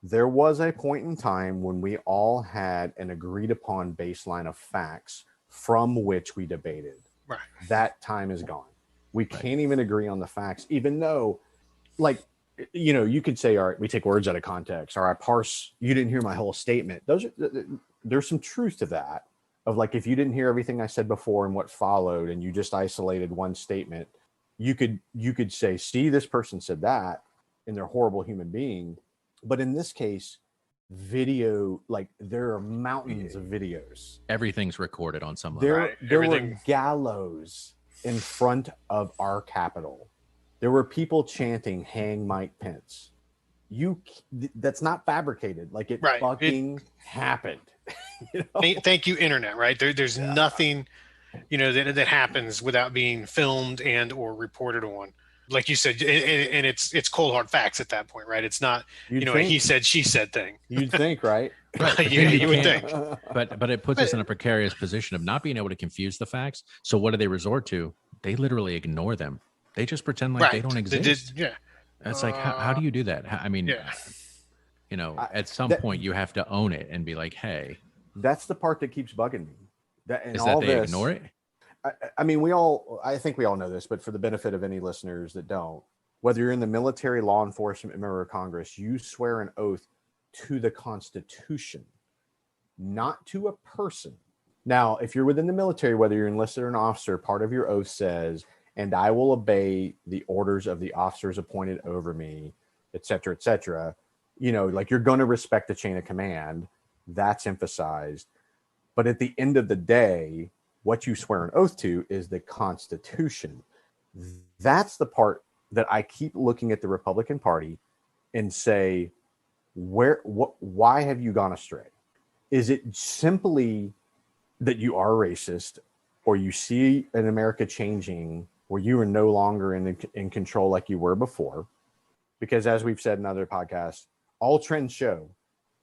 There was a point in time when we all had an agreed upon baseline of facts from which we debated. Right. That time is gone. We can't even agree on the facts, even though, like, you could say, all right, we take words out of context, or I parse, you didn't hear my whole statement. There's some truth to that, of like, if you didn't hear everything I said before and what followed, and you just isolated one statement, you could say, see, this person said that, and they're a horrible human being. But in this case, video, like, there are mountains of videos. Everything's recorded on some level. There were gallows in front of our Capitol. There were people chanting, "Hang Mike Pence." That's not fabricated. Like, it fucking happened. Thank you, internet. Right there's nothing, that happens without being filmed and or reported on. Like you said, and it's cold hard facts at that point, right? It's not a he said she said thing. You'd think, right? You would think. But it puts us in a precarious position of not being able to confuse the facts. So what do they resort to? They literally ignore them. They just pretend like they don't exist. It's like, how do you do that? I mean, at some point you have to own it and be like, hey. That's the part that keeps bugging me. They ignore it? I mean, I think we all know this, but for the benefit of any listeners that don't, whether you're in the military, law enforcement, member of Congress, you swear an oath to the Constitution, not to a person. Now, if you're within the military, whether you're enlisted or an officer, part of your oath says, "And I will obey the orders of the officers appointed over me," et cetera, et cetera. Like, you're going to respect the chain of command. That's emphasized. But at the end of the day, what you swear an oath to is the Constitution. That's the part that I keep looking at the Republican Party and say, why have you gone astray? Is it simply that you are racist, or you see an America changing where you are no longer in control like you were before? Because as we've said in other podcasts, all trends show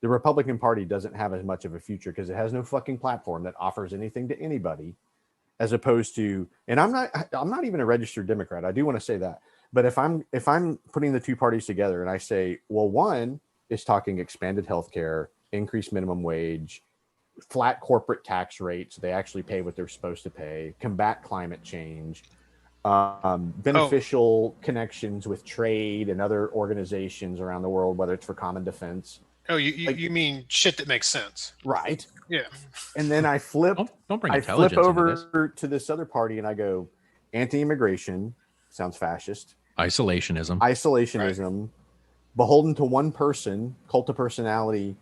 the Republican Party doesn't have as much of a future because it has no fucking platform that offers anything to anybody, as opposed to, and I'm not even a registered Democrat. I do want to say that. But if I'm putting the two parties together and I say, well, one is talking expanded healthcare, increased minimum wage, flat corporate tax rates, they actually pay what they're supposed to pay, combat climate change, beneficial connections with trade and other organizations around the world, whether it's for common defense. Oh, you mean shit that makes sense, right? Yeah. And then I flip. Don't bring I intelligence flip over into to this other party and I go, anti-immigration sounds fascist. Isolationism, right. Beholden to one person, cult of personality,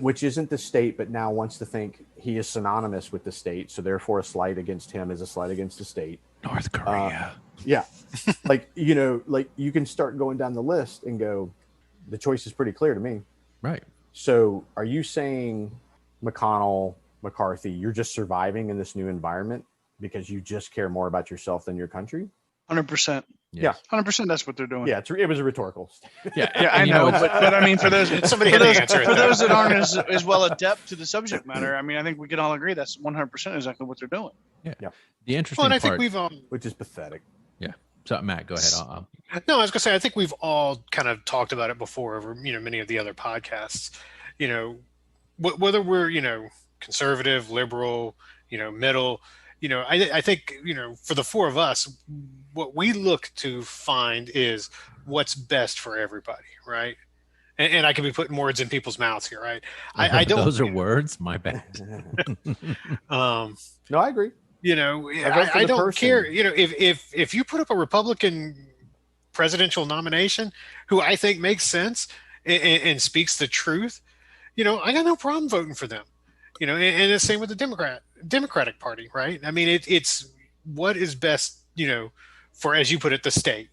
which isn't the state, but now wants to think he is synonymous with the state. So therefore, a slight against him is a slight against the state. North Korea. Yeah, like you can start going down the list and go, the choice is pretty clear to me. Right. So are you saying, McConnell, McCarthy, you're just surviving in this new environment because you just care more about yourself than your country? 100%. Yeah, 100%. That's what they're doing. Yeah, it was a rhetorical. Yeah, I know, but I mean, for those that aren't as well adept to the subject matter, I mean, I think we can all agree that's 100% exactly what they're doing. Yeah. The interesting and I part, think we've which is pathetic. Yeah. So Matt, go ahead. No, I was gonna say I think we've all kind of talked about it before over many of the other podcasts. Whether we're conservative, liberal, middle. I think for the four of us, what we look to find is what's best for everybody, right? And I can be putting words in people's mouths here, right? I don't. Those are words. My bad. No, I agree. I don't care. If you put up a Republican presidential nomination who I think makes sense and speaks the truth, I got no problem voting for them. And the same with the Democratic Party, right? I mean, it's what is best, for, as you put it, the state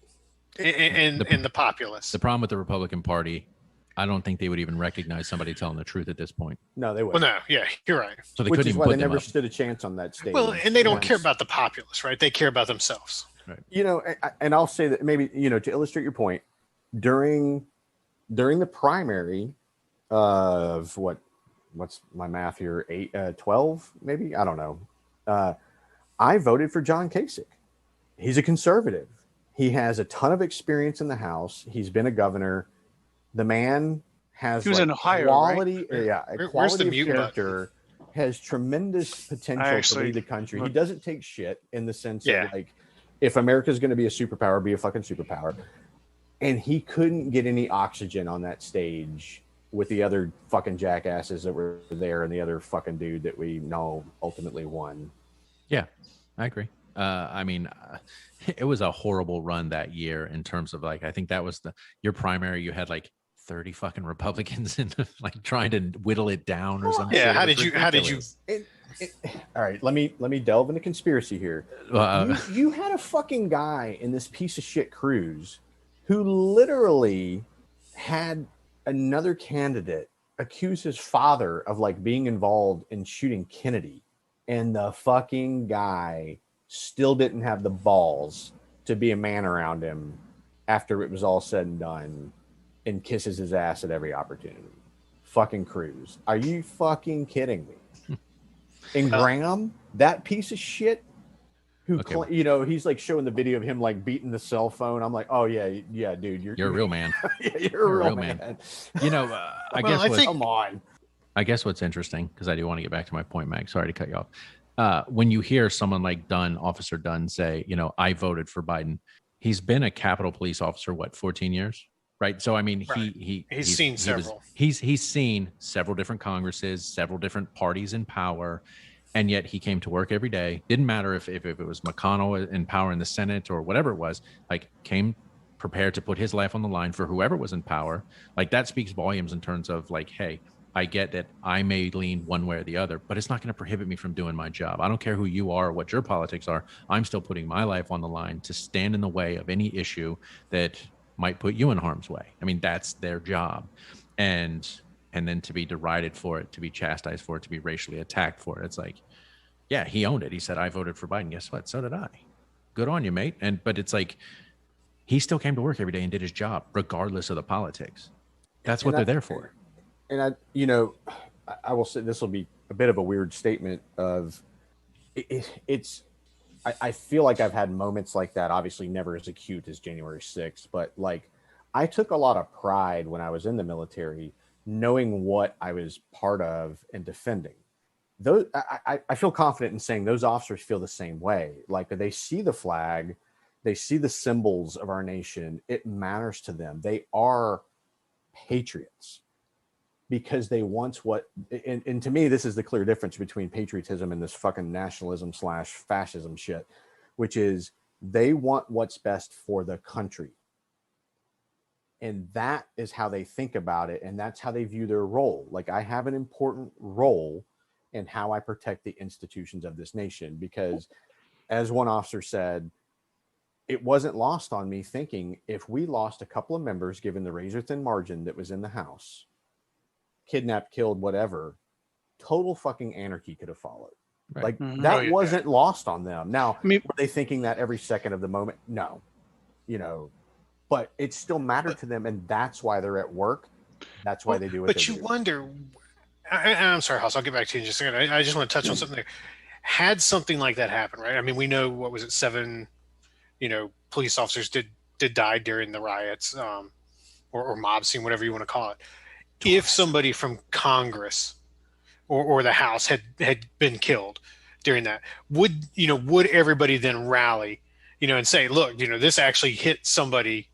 and the populace. The problem with the Republican Party, I don't think they would even recognize somebody telling the truth at this point. No, they wouldn't. Well, no, yeah, you're right. So they Which couldn't is even why put they them never up. stood a chance on that stage. Well, and they don't care about the populace, right? They care about themselves. Right. And I'll say that maybe, to illustrate your point, during the primary of what's my math here, 12 maybe, I don't know, I voted for John Kasich. He's a conservative. He has a ton of experience in the House. He's been a governor. The man has He was in Ohio, quality, right? a Where's the quality of mute character, has tremendous potential to lead the country. He doesn't take shit in the sense of like, if America's going to be a superpower, be a fucking superpower. And he couldn't get any oxygen on that stage with the other fucking jackasses that were there and the other fucking dude that we know ultimately won. Yeah, I agree. I mean, it was a horrible run that year in terms of like, I think that was your primary. You had like 30 fucking Republicans in like trying to whittle it down or something. Yeah. How did you? All right, let me delve into conspiracy here. You had a fucking guy in this piece of shit cruise who literally had another candidate accuse his father of like being involved in shooting Kennedy, and the fucking guy still didn't have the balls to be a man around him after it was all said and done, and kisses his ass at every opportunity. Fucking Cruz. Are you fucking kidding me? And Graham, that piece of shit, who he's like showing the video of him like beating the cell phone. I'm like, oh yeah, dude, you're a real man. you're a real man. Come on. I guess what's interesting, because I do want to get back to my point, Mag. Sorry to cut you off. When you hear someone like Dunn, Officer Dunn, say, I voted for Biden. He's been a Capitol Police officer, 14 years, right? So I mean, he's seen several. He's seen several different Congresses, several different parties in power. And yet he came to work every day. Didn't matter if it was McConnell in power in the Senate or whatever it was, like came prepared to put his life on the line for whoever was in power. Like that speaks volumes in terms of like, hey, I get that I may lean one way or the other, but it's not going to prohibit me from doing my job. I don't care who you are or what your politics are. I'm still putting my life on the line to stand in the way of any issue that might put you in harm's way. I mean, that's their job. And then to be derided for it, to be chastised for it, to be racially attacked for it. It's like, yeah, he owned it. He said, I voted for Biden. Guess what? So did I. Good on you, mate. But it's like, he still came to work every day and did his job, regardless of the politics. That's what they're there for. And I will say this will be a bit of a weird statement of I feel like I've had moments like that, obviously never as acute as January 6th, but like I took a lot of pride when I was in the military, knowing what I was part of and defending. Those I feel confident in saying those officers feel the same way. Like they see the flag, they see the symbols of our nation. It matters to them. They are patriots because they want and to me, this is the clear difference between patriotism and this fucking nationalism / fascism shit, which is they want what's best for the country. And that is how they think about it. And that's how they view their role. Like I have an important role in how I protect the institutions of this nation, because as one officer said, it wasn't lost on me thinking if we lost a couple of members, given the razor thin margin that was in the House, kidnapped, killed, whatever, total fucking anarchy could have followed. Right. Like that wasn't lost on them. Now, were they thinking that every second of the moment? No, but it still mattered to them. And that's why they're at work. That's why they do it. But you wonder, I'm sorry, House, I'll get back to you in just a second. I just want to touch on something there. Had something like that happen, right? I mean, we know, what was it, 7, police officers did die during the riots, or mob scene, whatever you want to call it. If somebody from Congress or the House had been killed during that, would everybody then rally, and say, look, this actually hit somebody,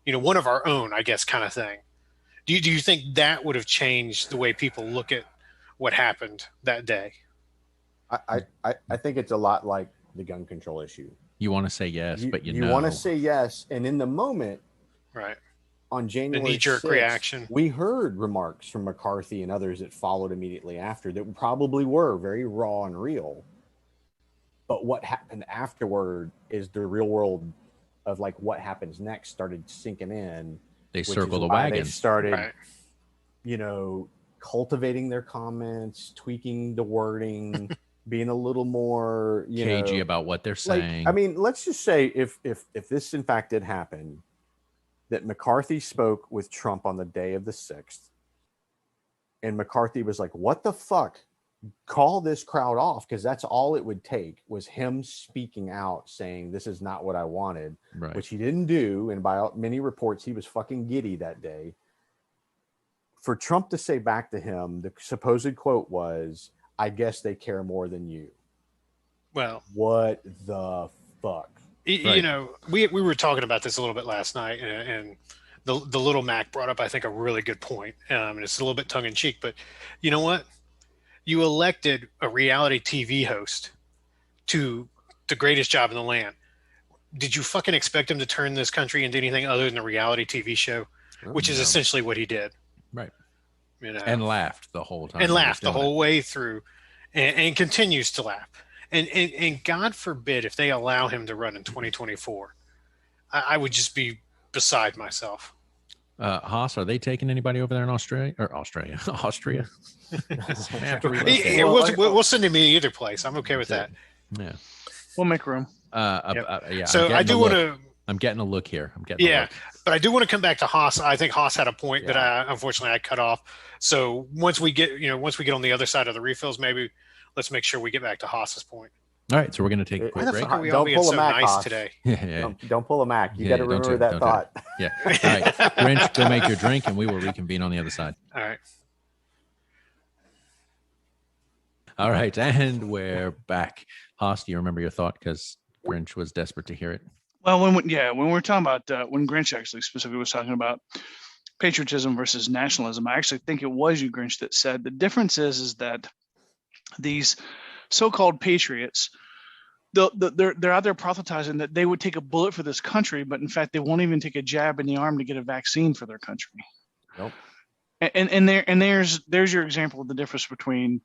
one of our own, I guess, kind of thing. Do you think that would have changed the way people look at what happened that day? I think it's a lot like the gun control issue. You want to say yes, but you want to say yes, and in the moment, right? On January, the knee-jerk 6th, reaction. We heard remarks from McCarthy and others that followed immediately after that probably were very raw and real. But what happened afterward is the real world of like what happens next started sinking in. They circle the wagons. They started, cultivating their comments, tweaking the wording, being a little more cagey about what they're saying. I mean, let's just say if this in fact did happen, that McCarthy spoke with Trump on the day of the 6th, and McCarthy was like, what the fuck? Call this crowd off, because that's all it would take was him speaking out saying this is not what I wanted, which he didn't do. And by many reports, he was fucking giddy that day. for Trump to say back to him, the supposed quote was, "I guess they care more than you." Well, what the fuck? you know, we were talking about this a little bit last night, and the little Mac brought up, I think, a really good point. And it's a little bit tongue in cheek, but you know what? You elected a reality TV host to the greatest job in the land. Did you fucking expect him to turn this country into anything other than a reality TV show, which is essentially what he did? Right. You know, and laughed the whole time. And laughed the whole way through, and continues to laugh. And God forbid if they allow him to run in 2024, I would just be beside myself. Haas, are they taking anybody over there in Australia or Austria? We'll send him either place. I'm okay with that. Yeah, we'll make room. Yeah. So I do want to. I'm getting a look here. I'm getting. Yeah, but I do want to come back to Haas. I think Haas had a point that I unfortunately cut off. So once we get on the other side of the refills, maybe let's make sure we get back to Haas's point. All right, so we're going to take a quick break. Don't pull a Mac, nice today. Don't pull a Mac. You got to remember that thought. Yeah. All right, Grinch, go make your drink, and we will reconvene on the other side. All right. All right, and we're back. Haas, do you remember your thought? Because Grinch was desperate to hear it. Well, when we're talking about when Grinch actually specifically was talking about patriotism versus nationalism, I actually think it was you, Grinch, that said the difference is that these so-called patriots, they're out there proselytizing that they would take a bullet for this country, but in fact they won't even take a jab in the arm to get a vaccine for their country. Nope. And there's your example of the difference between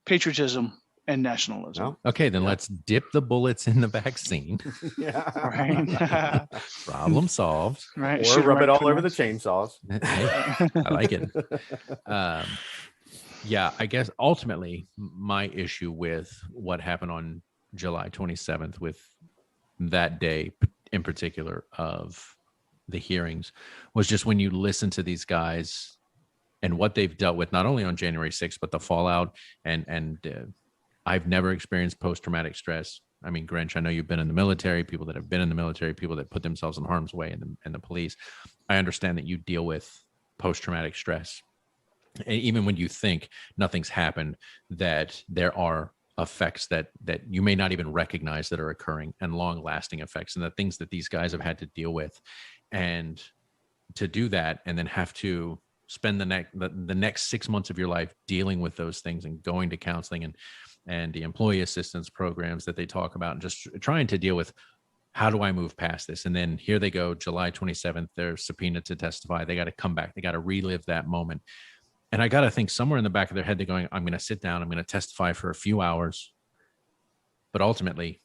patriotism and nationalism. No? Okay, then let's dip the bullets in the vaccine. Right. Problem solved. Right. Or rub it all over the chainsaws. I like it. Yeah, I guess ultimately my issue with what happened on July 27th with that day in particular of the hearings was just when you listen to these guys and what they've dealt with, not only on January 6th, but the fallout. And I've never experienced post-traumatic stress. I mean, Grinch, I know you've been in the military, people that have been in the military, people that put themselves in harm's way and the police. I understand that you deal with post-traumatic stress. And even when you think nothing's happened, that there are effects that you may not even recognize that are occurring, and long-lasting effects, and the things that these guys have had to deal with. And to do that and then have to spend the next 6 months of your life dealing with those things and going to counseling and the employee assistance programs that they talk about, and just trying to deal with, how do I move past this? And then here they go, July 27th, they're subpoenaed to testify. They got to come back. They got to relive that moment. And I got to think somewhere in the back of their head, they're going, I'm going to sit down, I'm going to testify for a few hours. But ultimately,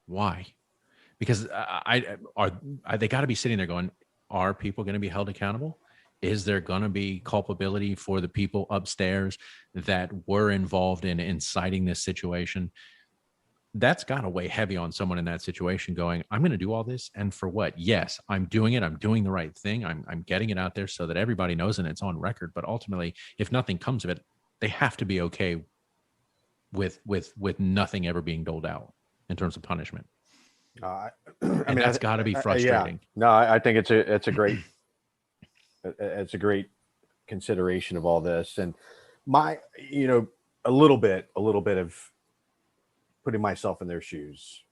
why? Because they got to be sitting there going, are people going to be held accountable? Is there going to be culpability for the people upstairs that were involved in inciting this situation? That's got to weigh heavy on someone in that situation going, I'm going to do all this. And for what? Yes, I'm doing it. I'm doing the right thing. I'm getting it out there so that everybody knows and it's on record. But ultimately, if nothing comes of it, they have to be okay with nothing ever being doled out in terms of punishment. I mean, that's got to be frustrating. Yeah. No, I think it's a great consideration of all this. And a little bit of putting myself in their shoes.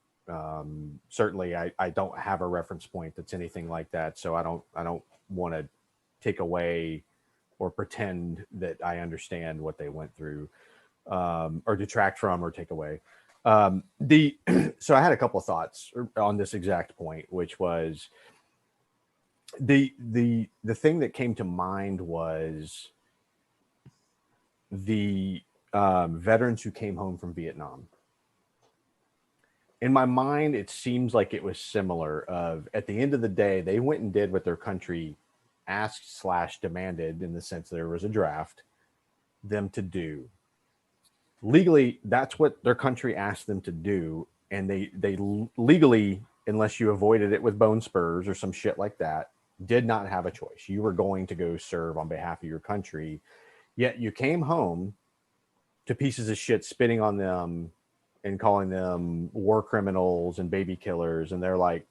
Certainly I don't have a reference point that's anything like that. So I don't want to take away or pretend that I understand what they went through, or detract from or take away. So I had a couple of thoughts on this exact point, which was the thing that came to mind was the veterans who came home from Vietnam. In my mind, it seems like it was similar of, at the end of the day, they went and did what their country asked / demanded, in the sense there was a draft, them to do. Legally, that's what their country asked them to do. And they legally, unless you avoided it with bone spurs or some shit like that, did not have a choice. You were going to go serve on behalf of your country. Yet you came home to pieces of shit spitting on them and calling them war criminals and baby killers. And they're like,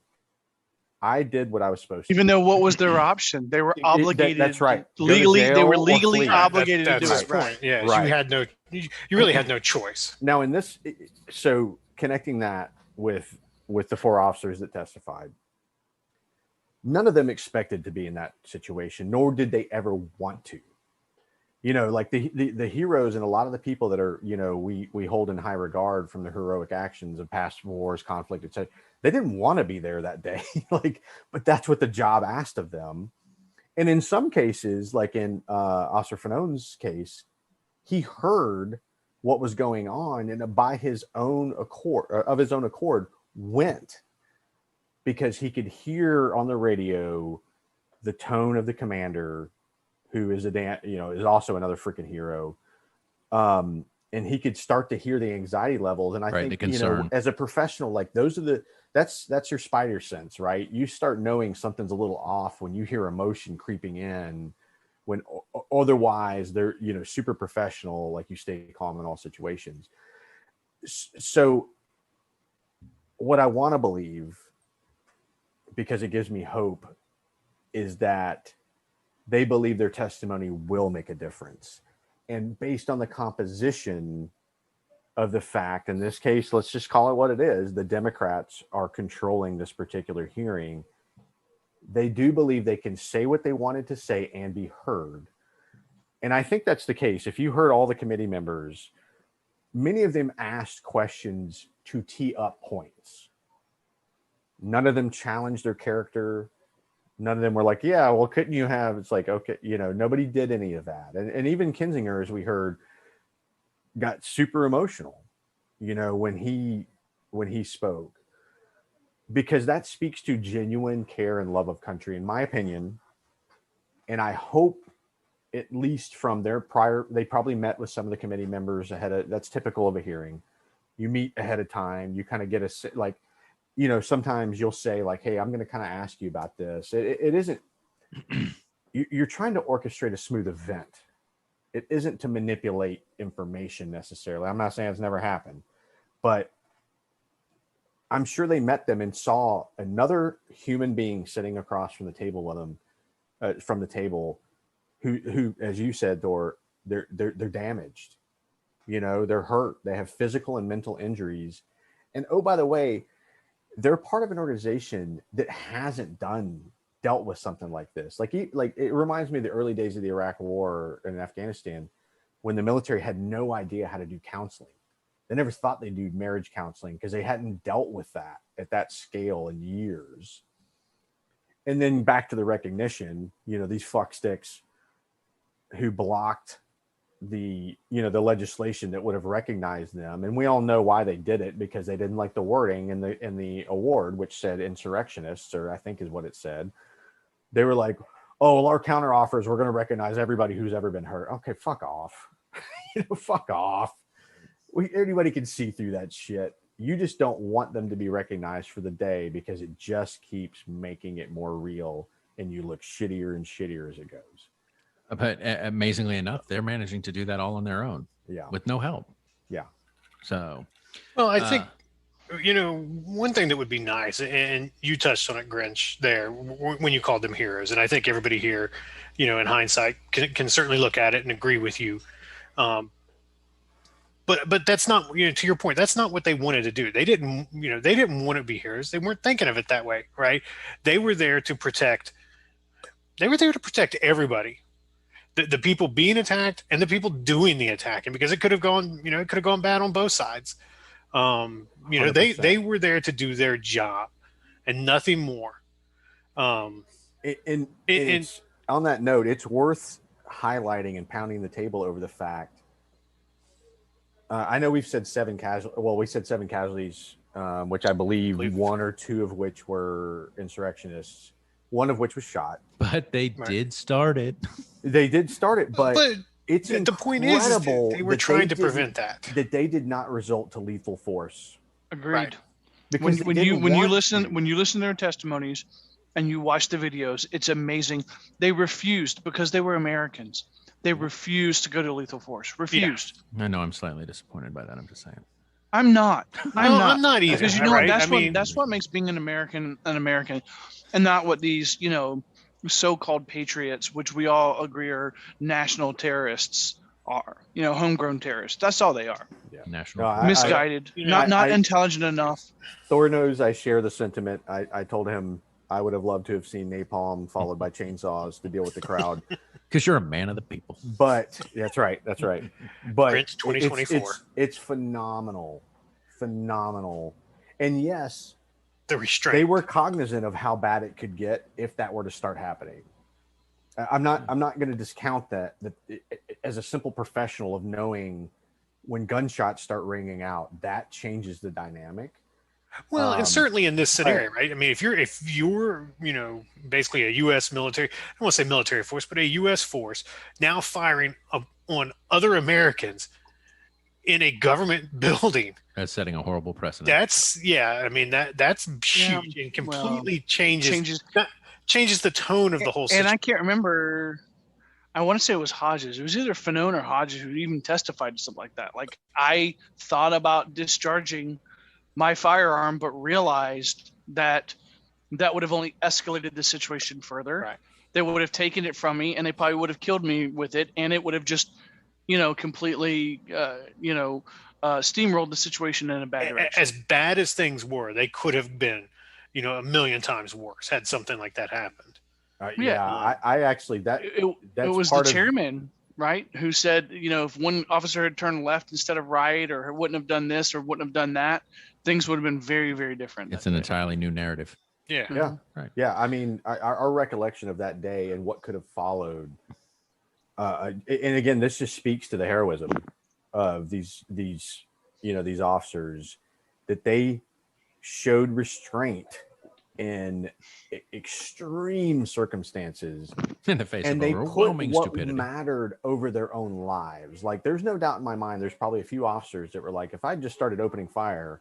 I did what I was supposed to. Even though what was their option? They were obligated. That's right. Go to Legally, they jail were or legally flee. obligated to That's do his it. point. Yeah, Right. you had no, you really had no choice. Now, in this, so connecting that with the 4 officers that testified, none of them expected to be in that situation, nor did they ever want to. You know, like the heroes and a lot of the people that are, you know, we hold in high regard from the heroic actions of past wars, conflict, etc. They didn't want to be there that day, like, but that's what the job asked of them. And in some cases, like in Officer Fanone's case, he heard what was going on, and by his own accord, went, because he could hear on the radio the tone of the commander, who is is also another freaking hero. And he could start to hear the anxiety levels. And I think, you know, as a professional, like that's your spider sense, right? You start knowing something's a little off when you hear emotion creeping in, when otherwise they're, you know, super professional, like you stay calm in all situations. So what I want to believe, because it gives me hope, is that they believe their testimony will make a difference. And based on the composition of the fact, in this case, let's just call it what it is, the Democrats are controlling this particular hearing. They do believe they can say what they wanted to say and be heard. And I think that's the case. If you heard all the committee members, many of them asked questions to tee up points. None of them challenged their character. None of them were like, yeah, well, couldn't you have? It's like, okay, you know, nobody did any of that. And even Kinzinger, as we heard, got super emotional, you know, when he spoke, because that speaks to genuine care and love of country, in my opinion. And I hope, at least from their they probably met with some of the committee members ahead of, that's typical of a hearing. You meet ahead of time, you kind of get like, you know, sometimes you'll say like, hey, I'm going to kind of ask you about this. It isn't, you're trying to orchestrate a smooth event. It isn't to manipulate information necessarily. I'm not saying it's never happened, but I'm sure they met them and saw another human being sitting across from the table with them, who, as you said, Thor, they're damaged. You know, they're hurt. They have physical and mental injuries. And oh, by the way, they're part of an organization that hasn't dealt with something like this. Like it reminds me of the early days of the Iraq War in Afghanistan, when the military had no idea how to do counseling. They never thought they'd do marriage counseling because they hadn't dealt with that at that scale in years. And then back to the recognition, you know, these fucksticks who blocked the legislation that would have recognized them. And we all know why they did it, because they didn't like the wording in the award, which said insurrectionists, or I think is what it said. They were like, oh, well, our counter offers, we're going to recognize everybody who's ever been hurt. Okay, fuck off. Fuck off. Anybody can see through that shit. You just don't want them to be recognized for the day, because it just keeps making it more real, and you look shittier and shittier as it goes. But amazingly enough, they're managing to do that all on their own. Yeah. With no help. Yeah. So, well, I think, you know, one thing that would be nice, and you touched on it, Grinch, there, when you called them heroes. And I think everybody here, you know, in hindsight can certainly look at it and agree with you. But that's not, you know, to your point, that's not what they wanted to do. They didn't want to be heroes. They weren't thinking of it that way, right? They were there to protect everybody. The people being attacked and the people doing the attacking, because it could have gone bad on both sides. You know, they were there to do their job and nothing more. And on that note, it's worth highlighting and pounding the table over the fact. I know we've said 7 casualties. Well, we said 7 casualties, which I believe 1 or 2 of which were insurrectionists, one of which was shot. But they did start it. They did start it, but it's the point is they were trying to prevent that. That they did not result to lethal force. Agreed. Right. Because when you listen to their testimonies and you watch the videos, it's amazing. They refused, because they were Americans. They refused to go to lethal force. Refused. Yeah. I know I'm slightly disappointed by that. I'm just saying. I'm not. I'm not either. Because you know right? that's what makes being an American, and not what these so-called patriots, which we all agree are national terrorists, are. Homegrown terrorists. That's all they are. Yeah. National. No, Misguided, not intelligent enough. Thor knows I share the sentiment. I told him I would have loved to have seen napalm followed by chainsaws to deal with the crowd. Because you're a man of the people. But that's right. But Prince 2024. It's phenomenal. And yes, the restraint. They were cognizant of how bad it could get if that were to start happening. I'm not going to discount that as a simple professional of knowing when gunshots start ringing out, that changes the dynamic. Well, and certainly in this scenario, right? I mean, if you're basically a U.S. military, I don't want to say military force, but a U.S. force now firing on other Americans in a government building, that's setting a horrible precedent. That's huge and completely changes the tone of the whole situation. And I can't remember. I want to say it was Hodges. It was either Fanone or Hodges who even testified to something like that. Like, I thought about discharging my firearm, but realized that would have only escalated the situation further. Right. They would have taken it from me, and they probably would have killed me with it, and it would have just, completely, steamrolled the situation in a bad direction. As bad as things were, they could have been, a million times worse had something like that happened. I actually that's it was the chairman, right, who said, if one officer had turned left instead of right, or wouldn't have done this or wouldn't have done that, things would have been very, very different. It's an entirely new narrative. Yeah. Yeah. Right. Yeah. I mean, our recollection of that day and what could have followed. And again, this just speaks to the heroism of these officers, that they showed restraint in extreme circumstances in the face and of they overwhelming put what stupidity mattered over their own lives. Like, there's no doubt in my mind, there's probably a few officers that were like, if I just started opening fire,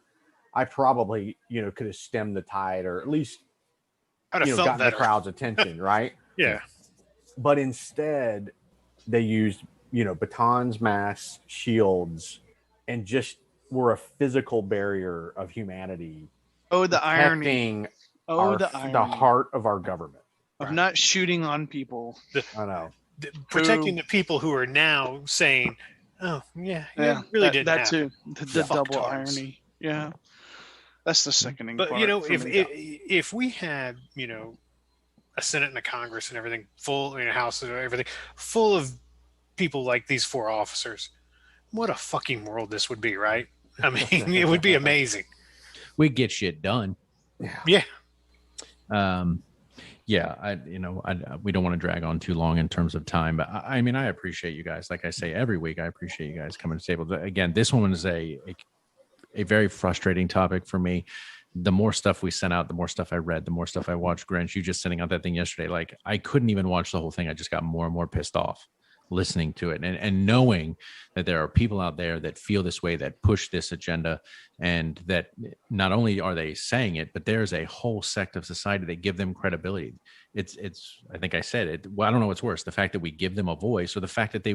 I probably, could have stemmed the tide, or at least, gotten the crowd's attention. Right. Yeah. But instead they used, batons, masks, shields, and just were a physical barrier of humanity. Oh, the irony. The heart of our government. Of not shooting on people. I know. Protecting the people who are now saying, oh, yeah, really didn't that happen. too. The double irony. Yeah. That's the sickening part. But, if we had, a Senate and a Congress and everything full, House and everything full of people like these four officers, what a fucking world this would be, right? I mean, it would be amazing. We get shit done. Yeah. We don't want to drag on too long in terms of time, but I mean, I appreciate you guys. Like I say every week, I appreciate you guys coming to the table. Again, this one is a very frustrating topic for me. The more stuff we sent out, the more stuff I read, the more stuff I watched. Grinch, you just sending out that thing yesterday, like, I couldn't even watch the whole thing. I just got more and more pissed off listening to it and knowing that there are people out there that feel this way, that push this agenda, and that not only are they saying it, but there's a whole sect of society that give them credibility. It's I think I said it. Well, I don't know what's worse, the fact that we give them a voice, or the fact that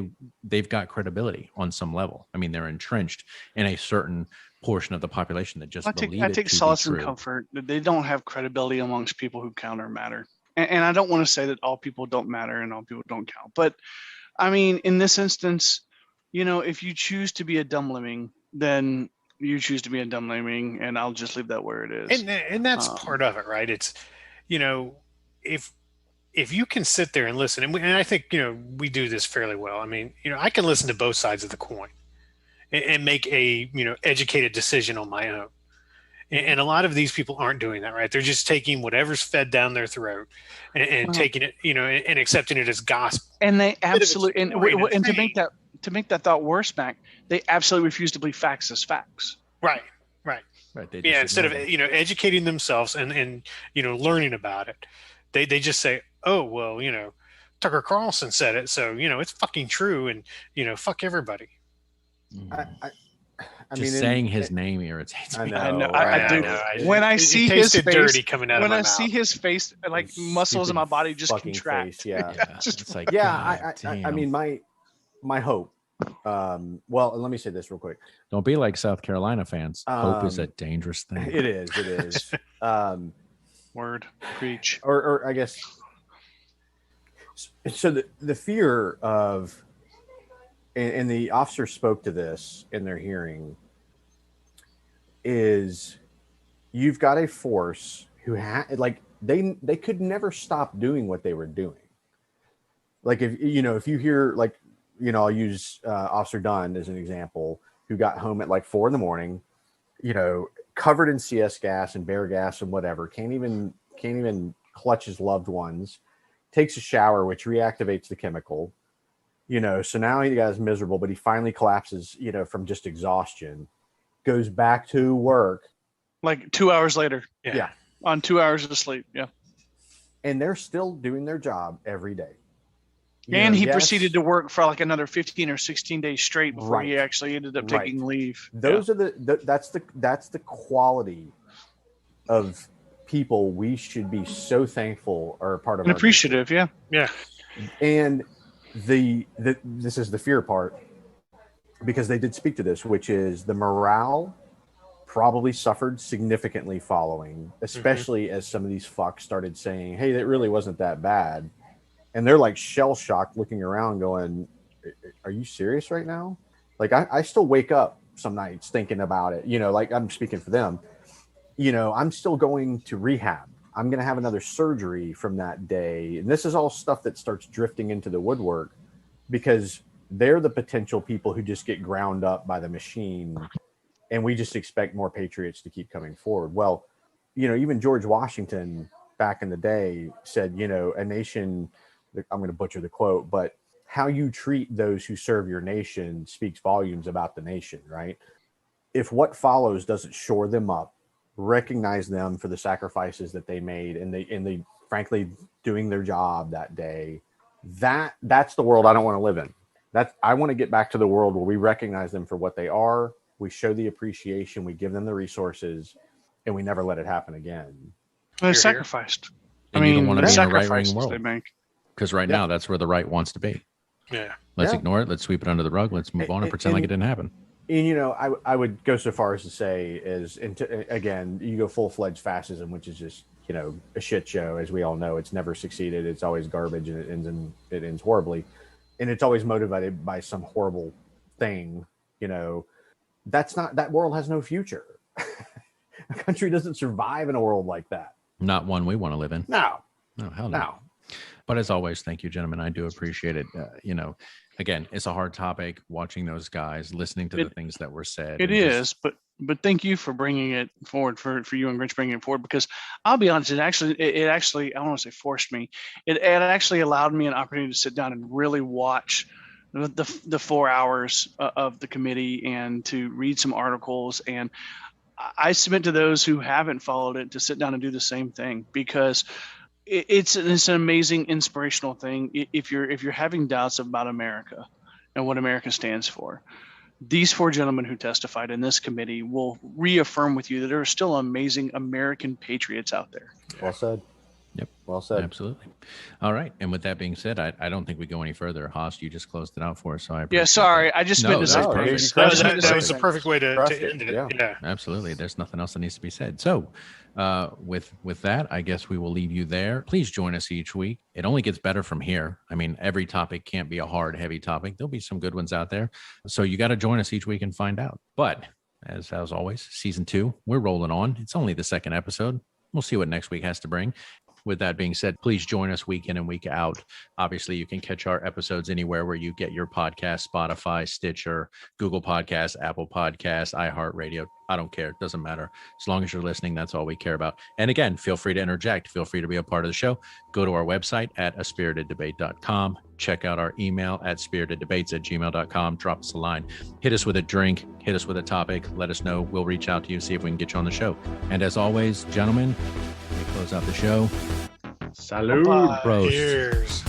they've got credibility on some level. I mean, they're entrenched in a certain portion of the population that just believe it. I take solace and comfort that they don't have credibility amongst people who count or matter. And I don't want to say that all people don't matter and all people don't count, but I mean, in this instance, if you choose to be a dumb lemming, then you choose to be a dumb lemming, and I'll just leave that where it is. And that's part of it, right? It's, if you can sit there and listen, and I think, we do this fairly well. I mean, I can listen to both sides of the coin and make a, educated decision on my own. And a lot of these people aren't doing that, right? They're just taking whatever's fed down their throat and taking it, and accepting it as gospel. And they absolutely, and to make that thought worse, Mac, they absolutely refuse to believe facts as facts. Right. Yeah. Instead of, educating themselves and learning about it, they just say, oh, well, Tucker Carlson said it, so, it's fucking true, and, fuck everybody. I mean, saying his name irritates me. I know. I do. When I see his face, dirty coming out of my mouth. See his face, like, muscles in my body just contract. Face, yeah. It's like, I mean, my hope Well, let me say this real quick. Don't be like South Carolina fans. Hope is a dangerous thing. It is. Word, preach. Or I guess. So the fear of, and the officer spoke to this in their hearing, is you've got a force who they could never stop doing what they were doing. Like if you hear I'll use Officer Dunn as an example, who got home at like 4 a.m, covered in CS gas and bear gas and whatever, can't even clutch his loved ones, takes a shower, which reactivates the chemical, so now he guy's miserable, but he finally collapses, from just exhaustion, goes back to work. Like 2 hours later. Yeah. On 2 hours of sleep. Yeah. And they're still doing their job every day. He proceeded to work for like another 15 or 16 days straight before he actually ended up taking leave. Those are that's the quality of people we should be so thankful are a part of and our appreciative. nation. Yeah. And this is the fear part, because they did speak to this, which is the morale probably suffered significantly following, especially as some of these fucks started saying, hey, that really wasn't that bad. And they're like shell shocked, looking around going, are you serious right now? Like I still wake up some nights thinking about it, like I'm speaking for them, I'm still going to rehab. I'm going to have another surgery from that day. And this is all stuff that starts drifting into the woodwork, because they're the potential people who just get ground up by the machine. And we just expect more patriots to keep coming forward. Well, even George Washington back in the day said, a nation, I'm going to butcher the quote, but how you treat those who serve your nation speaks volumes about the nation, right? If what follows doesn't shore them up, recognize them for the sacrifices that they made, and they frankly doing their job that day, that's the world I don't want to live in. I want to get back to the world where we recognize them for what they are, we show the appreciation, we give them the resources, and we never let it happen again. They're sacrificed. And you don't want to be in a right-wing world. world. Because right now, that's where the right wants to be. Yeah. Let's ignore it. Let's sweep it under the rug. Let's move on and pretend like it didn't happen. And, I would go so far as to say again, you go full-fledged fascism, which is just, a shit show. As we all know, it's never succeeded. It's always garbage, and it ends horribly. And it's always motivated by some horrible thing, that world has no future. A country doesn't survive in a world like that. Not one we want to live in. No, hell no. But as always, thank you, gentlemen. I do appreciate it. Again, it's a hard topic, watching those guys, listening to the things that were said. It is, but thank you for bringing it forward, for you and Grinch bringing it forward, because I'll be honest, it actually, I don't want to say forced me. It actually allowed me an opportunity to sit down and really watch the 4 hours of the committee, and to read some articles. And I submit to those who haven't followed it to sit down and do the same thing, because it's an amazing inspirational thing. If you're having doubts about America and what America stands for, these 4 gentlemen who testified in this committee will reaffirm with you that there are still amazing American patriots out there. Well said. Yep. Well said. Absolutely. All right. And with that being said, I don't think we go any further. Haas, you just closed it out for us. So I appreciate sorry. that. I just meant to say that was the perfect way to end it. Yeah. Absolutely. There's nothing else that needs to be said. So with that, I guess we will leave you there. Please join us each week. It only gets better from here. I mean, every topic can't be a hard, heavy topic. There'll be some good ones out there. So you got to join us each week and find out. But as always, season 2, we're rolling on. It's only the 2nd episode. We'll see what next week has to bring. With that being said, please join us week in and week out. Obviously, you can catch our episodes anywhere where you get your podcast: Spotify, Stitcher, Google Podcasts, Apple Podcasts, iHeartRadio. I don't care. It doesn't matter. As long as you're listening, that's all we care about. And again, feel free to interject. Feel free to be a part of the show. Go to our website at aspiriteddebate.com. Check out our email at spiriteddebates@gmail.com. Drop us a line. Hit us with a drink. Hit us with a topic. Let us know. We'll reach out to you, see if we can get you on the show. And as always, gentlemen, we close out the show. Salud. Prost. Cheers.